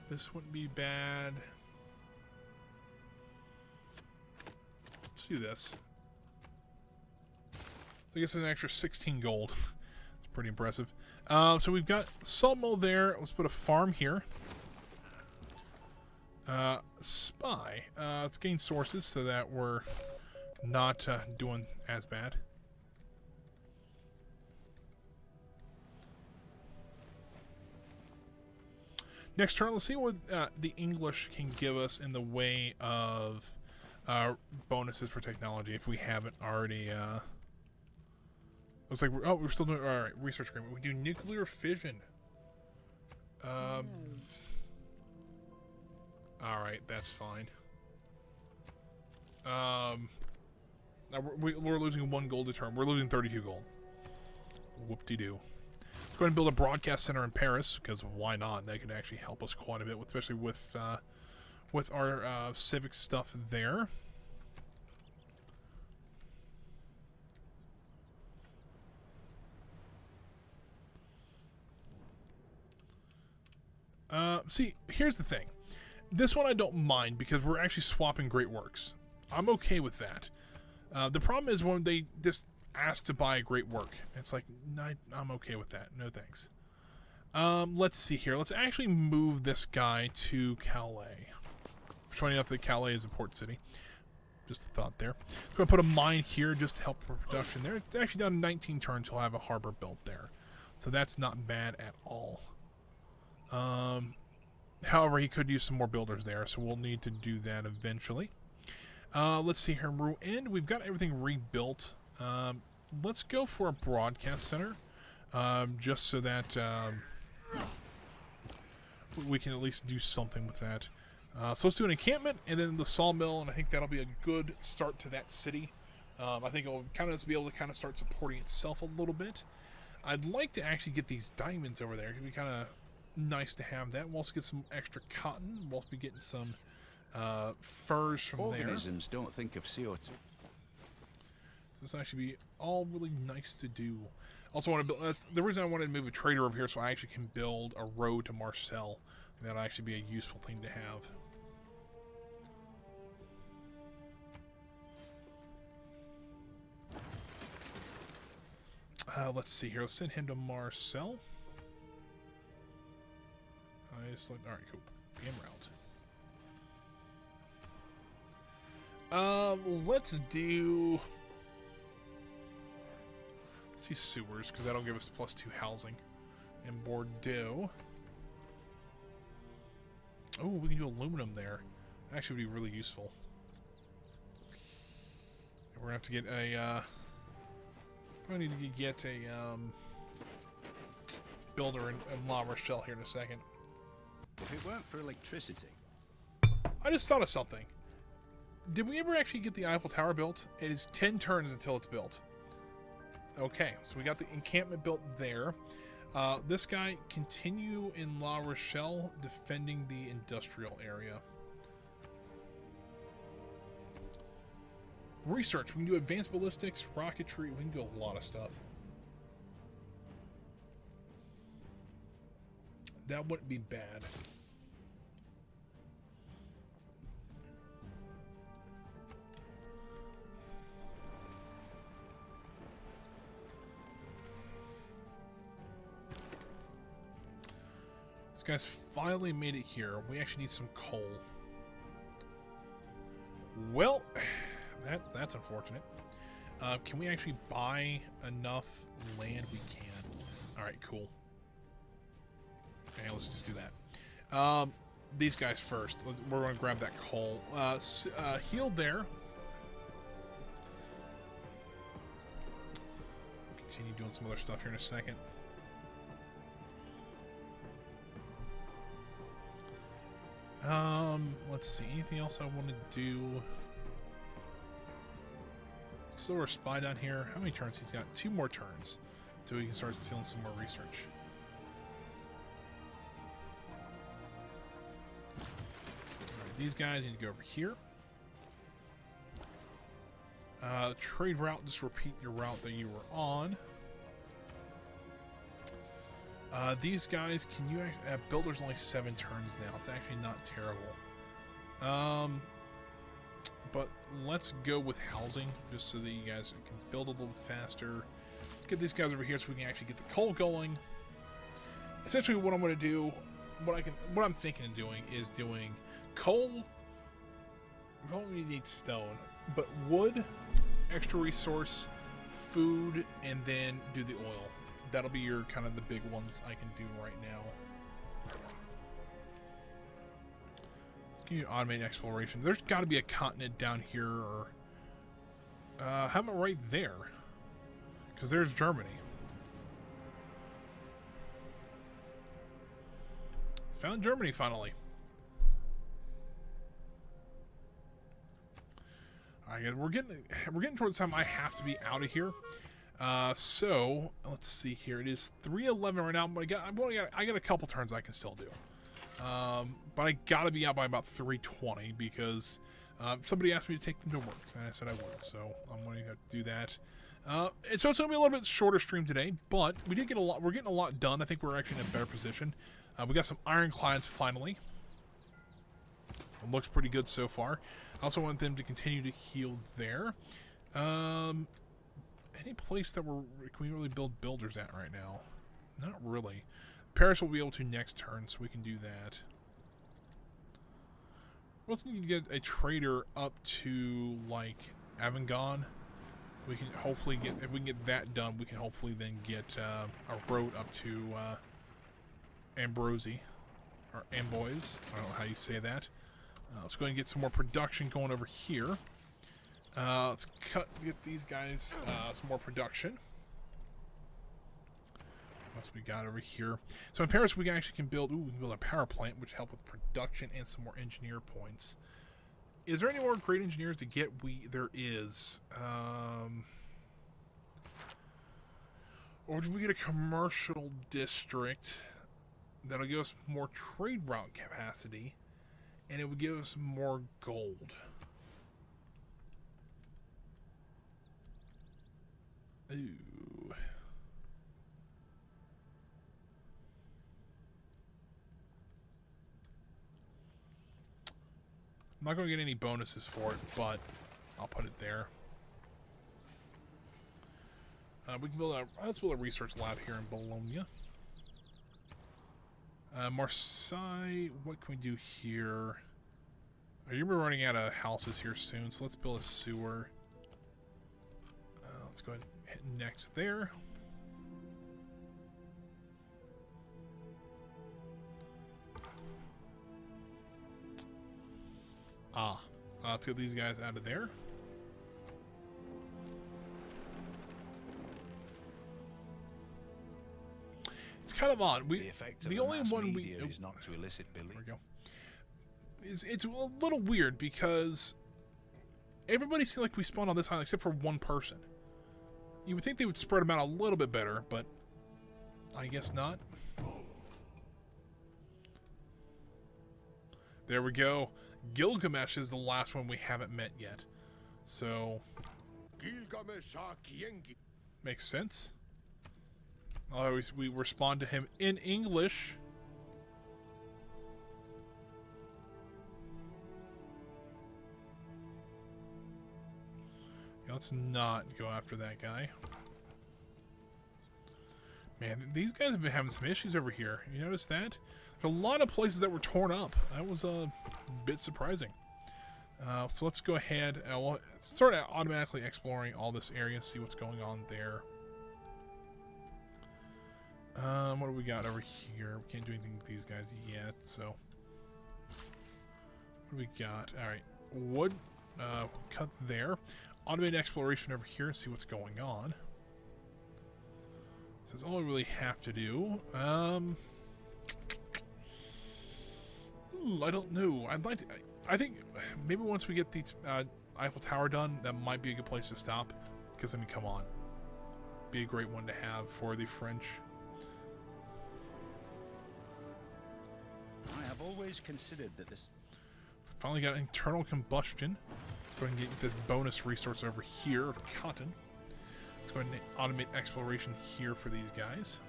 S1: This wouldn't be bad. Let's do this. So I guess it's an extra 16 gold. It's pretty impressive. So we've got sawmill there. Let's put a farm here. Spy. Let's gain sources so that we're not doing as bad. Next turn, let's see what the English can give us in the way of bonuses for technology if we haven't already. Looks like we're still doing all right. Research agreement. We do nuclear fission. All right, that's fine. Now we're losing 1 gold a turn. We're losing 32 gold. Whoop-de-doo. Let's go ahead and build a broadcast center in Paris, because why not? That could actually help us quite a bit, especially with our civic stuff there. See, here's the thing. This one I don't mind because we're actually swapping great works. I'm okay with that. The problem is when they just ask to buy a great work. It's like, no, I'm okay with that. No thanks. Let's see here. Let's actually move this guy to Calais. Funny enough that Calais is a port city. Just a thought there. I'm going to put a mine here just to help for production there. It's actually down to 19 turns. He'll have a harbor built there. So that's not bad at all. However, he could use some more builders there, so we'll need to do that eventually. Let's see here. And we've got everything rebuilt. Let's go for a broadcast center, just so that we can at least do something with that. So let's do an encampment, and then the sawmill, and I think that'll be a good start to that city. I think it'll kind of be able to kind of start supporting itself a little bit. I'd like to actually get these diamonds over there. It'd be kind of nice to have that. We'll also get some extra cotton. We'll also be getting some furs from
S2: Organisms don't think of CO2.
S1: So this actually be all really nice to do. Also want to build. That's the reason I wanted to move a trader over here, so I actually can build a road to Marseille. That'll actually be a useful thing to have. Let's see here. Let's send him to Marseille. All right, cool. Game route. Let's do sewers, because that'll give us +2 housing. In Bordeaux. Oh, we can do aluminum there. That actually would be really useful. We're gonna have to get a probably need to get a builder in La Rochelle here in a second.
S2: If it weren't for electricity.
S1: I just thought of something. Did we ever actually get the Eiffel Tower built? It is 10 turns until it's built. Okay, so we got the encampment built there. This guy, continue in La Rochelle, defending the industrial area. Research. We can do advanced ballistics, rocketry. We can do a lot of stuff. That wouldn't be bad. This guy's finally made it here. We actually need some coal. Well, that's unfortunate. Can we actually buy enough land? We can. All right, cool. Okay, let's just do that. These guys first. We're going to grab that coal. Heal there. We'll continue doing some other stuff here in a second. Let's see. Anything else I want to do? So we're spy down here. How many turns he's got? 2 more turns. so we can start stealing some more research. Alright, these guys need to go over here. Trade route, just repeat your route that you were on. These guys, can you builder's only 7 turns now. It's actually not terrible. But let's go with housing, just so that you guys can build a little faster. Let's get these guys over here so we can actually get the coal going. Essentially, what I'm going to do, what I'm thinking of doing is doing coal. We don't really need stone, but wood, extra resource, food, and then do the oil. That'll be your kind of the big ones I can do right now. Let's give you automate exploration. There's got to be a continent down here, or how about right there? Because there's Germany. Found Germany finally. Alright, we're getting towards the time I have to be out of here. So let's see here. It is 3:11 right now, but I got a couple turns I can still do. But I gotta be out by about 3:20 because somebody asked me to take them to work, and I said I would. So I'm going to have to do that. And so it's going to be a little bit shorter stream today, but we did get a lot. We're getting a lot done. I think we're actually in a better position. We got some ironclads finally. It looks pretty good so far. I also want them to continue to heal there. Any place that can we really build builders at right now? Not really. Paris will be able to next turn, so we can do that. We also need to get a trader up to, like, Avignon. We can hopefully get, if we can get that done, we can hopefully then get a road up to Ambrosie, or Amboise. I don't know how you say that. Let's go ahead and get some more production going over here. Let's get these guys some more production. What else we got over here? So in Paris, we actually can build. We can build a power plant, which help with production and some more engineer points. Is there any more great engineers to get? There is. Or do we get a commercial district that'll give us more trade route capacity, and it would give us more gold? Ooh. I'm not going to get any bonuses for it, but I'll put it there. We can build let's build a research lab here in Bologna. Marseille, what can we do here? You're running out of houses here soon, so let's build a sewer. Let's go ahead and hit next there. Let's get these guys out of there. It's kind of odd. The only one we
S2: is not to elicit Billy.
S1: There we go. It's a little weird because everybody seems like we spawned on this island except for one person. You would think they would spread them out a little bit better, but I guess not. There we go. Gilgamesh is the last one we haven't met yet. So, makes sense. Although we respond to him in English. Yeah, let's not go after that guy. Man, these guys have been having some issues over here. You notice that? There's a lot of places that were torn up. That was a bit surprising. So let's go ahead and we'll start automatically exploring all this area and see what's going on there. What do we got over here? We can't do anything with these guys yet, so. What do we got? Alright, wood. Cut there. Automated exploration over here and see what's going on. So that's all we really have to do. I don't know. I'd like to. I think maybe once we get the Eiffel Tower done, that might be a good place to stop. Because I mean, come on. be a great one to have for the French.
S2: I have always considered that this...
S1: Finally got internal combustion. Go ahead and get this bonus resource over here of cotton. Let's go ahead and automate exploration here for these guys.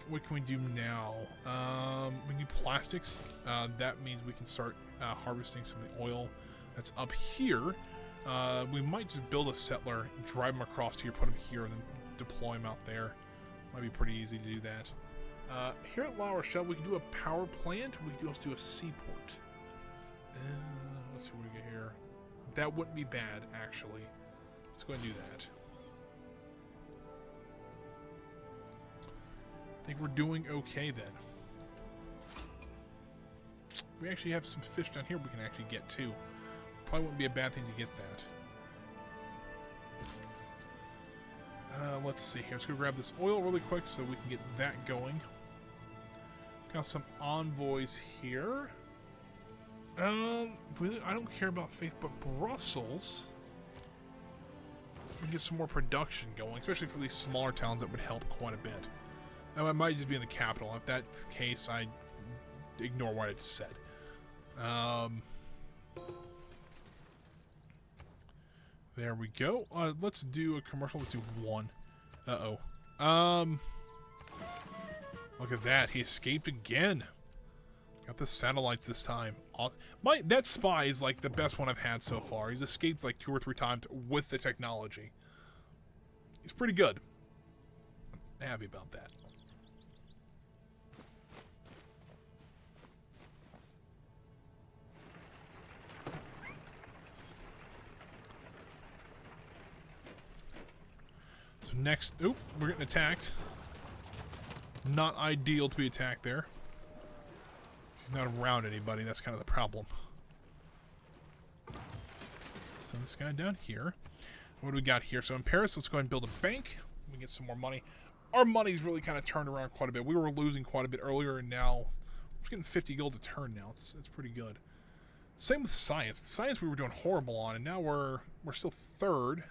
S1: What can we do now? We can do plastics. That means we can start harvesting some of the oil that's up here. We might just build a settler, drive them across here, put them here, and then deploy them out there. Might be pretty easy to do that. Here at La Rochelle, we can do a power plant. We can also do a seaport. Let's see what we get here. That wouldn't be bad, actually. Let's go ahead and do that. I think we're doing okay then. We actually have some fish down here we can actually get too. Probably wouldn't be a bad thing to get that. Let's see here. Let's go grab this oil really quick so we can get that going. Got some envoys here. Really, I don't care about Faith, but Brussels. We can get some more production going, especially for these smaller towns. That would help quite a bit. Now, it might just be in the capital. If that's the case, I ignore what I just said. There we go. Let's do a commercial. Let's do one. Look at that. He escaped again. Got the satellites this time. That spy is like the best one I've had so far. He's escaped like 2 or 3 times with the technology. He's pretty good. I'm happy about that. So next, we're getting attacked. Not ideal to be attacked there. He's not around anybody, that's kind of the problem. Send this guy down here. What do we got here? So in Paris, let's go ahead and build a bank. We get some more money. Our money's really kind of turned around quite a bit. We were losing quite a bit earlier, and now we're just getting 50 gold a turn now. It's pretty good. Same with science. The science we were doing horrible on, and now we're still 3rd,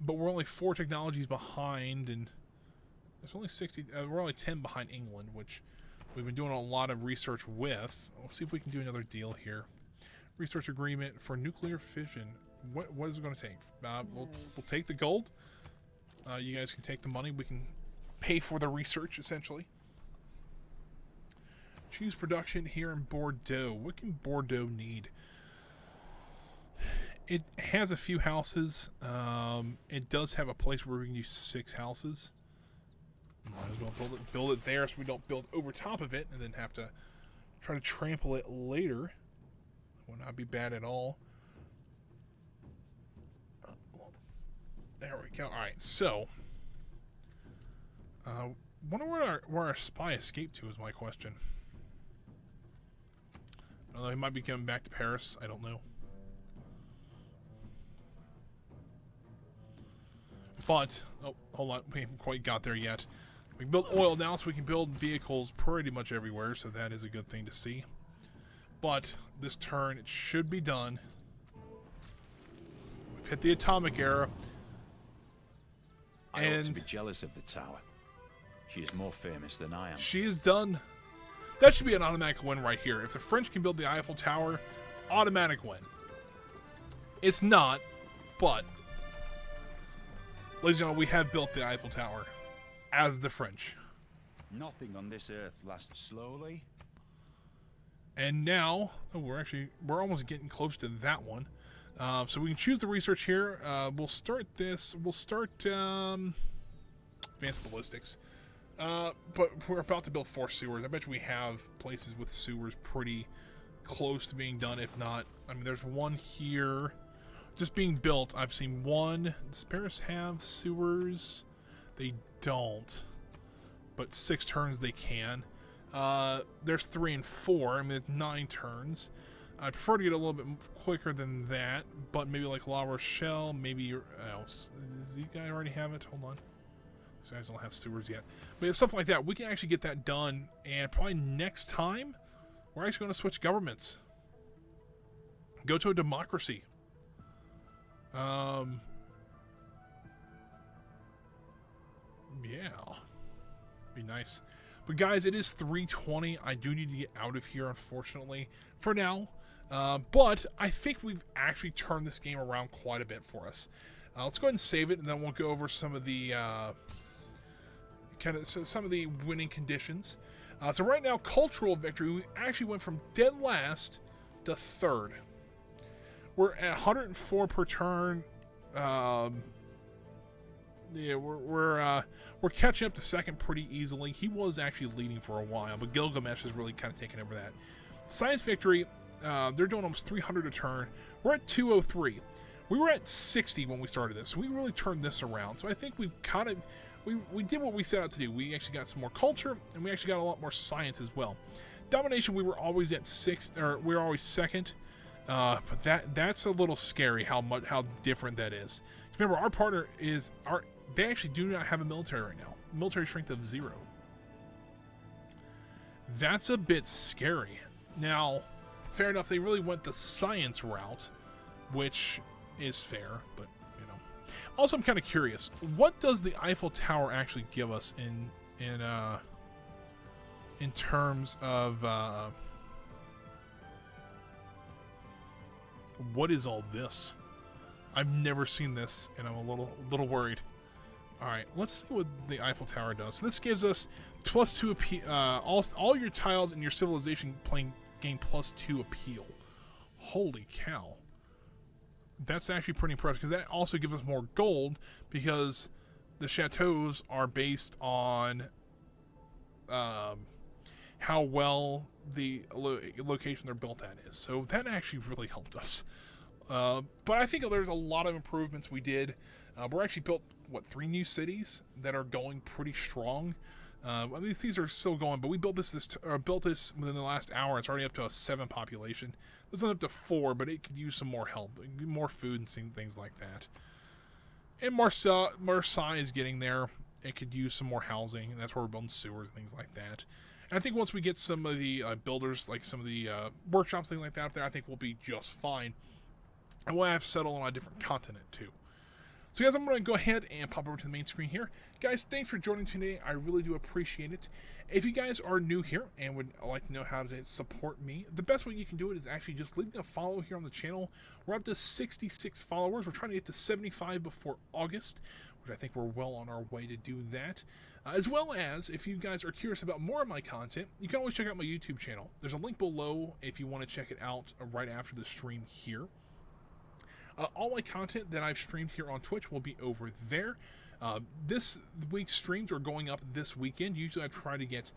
S1: but we're only 4 technologies behind, and there's only 60. We're only 10 behind England, which we've been doing a lot of research with. Let's see if we can do another deal here. Research agreement for nuclear fission. What is it going to take? We'll take the gold. You guys can take the money. We can pay for the research, essentially. Choose production here in Bordeaux. What can Bordeaux need? It has a few houses. It does have a place where we can use 6 houses. Might as well build it there so we don't build over top of it and then have to try to trample it later. Would not be bad at all. There we go. Alright, so wonder where our spy escaped to is my question. Although he might be coming back to Paris, I don't know. But, oh, hold on, we haven't quite got there yet. We can build oil now, so we can build vehicles pretty much everywhere, so that is a good thing to see. But this turn, it should be done. We've hit the atomic era.
S2: I ought to be jealous of the tower. She is more famous than I am.
S1: She is done. That should be an automatic win right here. If the French can build the Eiffel Tower, automatic win. It's not, but ladies and gentlemen, we have built the Eiffel Tower as the French.
S2: Nothing on this earth lasts slowly.
S1: And now, we're almost getting close to that one. So we can choose the research here. We'll start this. We'll start advanced ballistics. But we're about to build 4 sewers. I bet you we have places with sewers pretty close to being done. If not, I mean, there's one here just being built. I've seen one. Does Paris have sewers? They don't. But 6 turns they can. There's 3 and 4. I mean, it's 9 turns. I'd prefer to get a little bit quicker than that, but maybe like La Rochelle, maybe else. Does these guys already have it? Hold on. These guys don't have sewers yet. But it's something like that. We can actually get that done, and probably next time, we're actually going to switch governments. Go to a democracy. Yeah. Be nice. But guys, it is 3:20. I do need to get out of here, unfortunately, for now. But I think we've actually turned this game around quite a bit for us. Let's go ahead and save it, and then we'll go over some of the some of the winning conditions. So right now, cultural victory, we actually went from dead last to third. We're at 104 per turn. Yeah, we're catching up to second pretty easily. He was actually leading for a while, but Gilgamesh has really kind of taken over that. Science victory, they're doing almost 300 a turn. We're at 203. We were at 60 when we started this, so we really turned this around. So I think we've kind of we did what we set out to do. We actually got some more culture, and we actually got a lot more science as well. Domination, we were always at we were always second. But that's a little scary how different that is. Remember, our partner they actually do not have a military right now. Military strength of 0. That's a bit scary. Now, fair enough, they really went the science route, which is fair, but you know. Also, I'm kind of curious, what does the Eiffel Tower actually give us in terms of what is all this? I've never seen this, and I'm a little worried. All right, let's see what the Eiffel Tower does. So this gives us +2 appeal. All your tiles in your civilization gain +2 appeal. Holy cow! That's actually pretty impressive, because that also gives us more gold, because the chateaus are based on how well the location they're built at is. So that actually really helped us. But I think there's a lot of improvements we did. We're actually built, 3 new cities that are going pretty strong. At least these are still going, but we built this within the last hour. It's already up to a 7 population. This is up to 4, but it could use some more help, more food and things like that. And Marseille is getting there. It could use some more housing, and that's where we're building sewers and things like that. And I think once we get some of the builders, like some of the workshops, things like that up there, I think we'll be just fine. And we'll have to settle on a different continent too. So guys, I'm going to go ahead and pop over to the main screen here. Guys, thanks for joining today. I really do appreciate it. If you guys are new here and would like to know how to support me, the best way you can do it is actually just leaving a follow here on the channel. We're up to 66 followers. We're trying to get to 75 before August, which I think we're well on our way to do that. As well as, if you guys are curious about more of my content, you can always check out my YouTube channel. There's a link below if you want to check it out right after the stream here. All my content that I've streamed here on Twitch will be over there. This week's streams are going up this weekend. Usually I try to get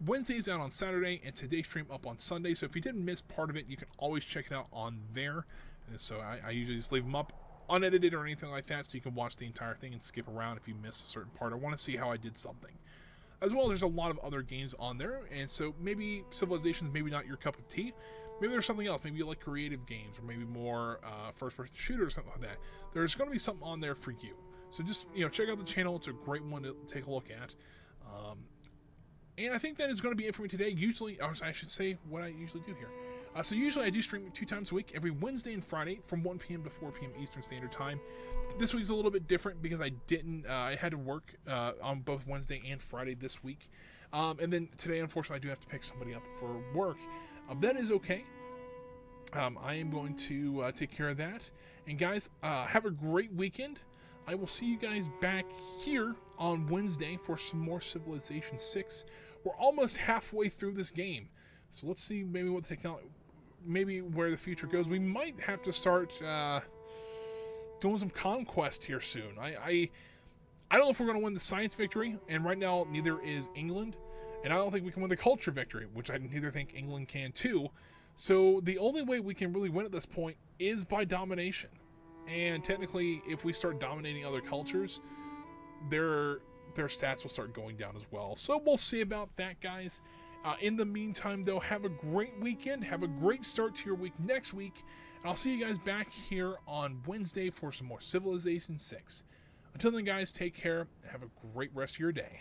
S1: Wednesdays out on Saturday and today's stream up on Sunday. So if you didn't miss part of it, you can always check it out on there. And so I usually just leave them up unedited or anything like that, so you can watch the entire thing and skip around if you miss a certain part or want to see how I did something. As well, there's a lot of other games on there, and so maybe Civilization's maybe not your cup of tea. Maybe there's something else. Maybe you like creative games, or maybe more first-person shooter or something like that. There's going to be something on there for you. So just check out the channel. It's a great one to take a look at. And I think that is going to be it for me today. Usually, or I should say what I usually do here. So usually I do stream 2 times a week, every Wednesday and Friday from 1 p.m. to 4 p.m. Eastern Standard Time. This week's a little bit different because I had to work on both Wednesday and Friday this week. And then today, unfortunately, I do have to pick somebody up for work. That is okay. I am going to take care of that. And guys, have a great weekend. I will see you guys back here on Wednesday for some more Civilization 6. We're almost halfway through this game. So let's see maybe what the technology, maybe where the future goes. We might have to start doing some conquest here soon. I don't know if we're going to win the science victory, and right now neither is England. And I don't think we can win the culture victory, which I neither think England can too. So the only way we can really win at this point is by domination. And technically, if we start dominating other cultures, their stats will start going down as well. So we'll see about that, guys. In the meantime, though, have a great weekend. Have a great start to your week next week. And I'll see you guys back here on Wednesday for some more Civilization 6. Until then, guys, take care and have a great rest of your day.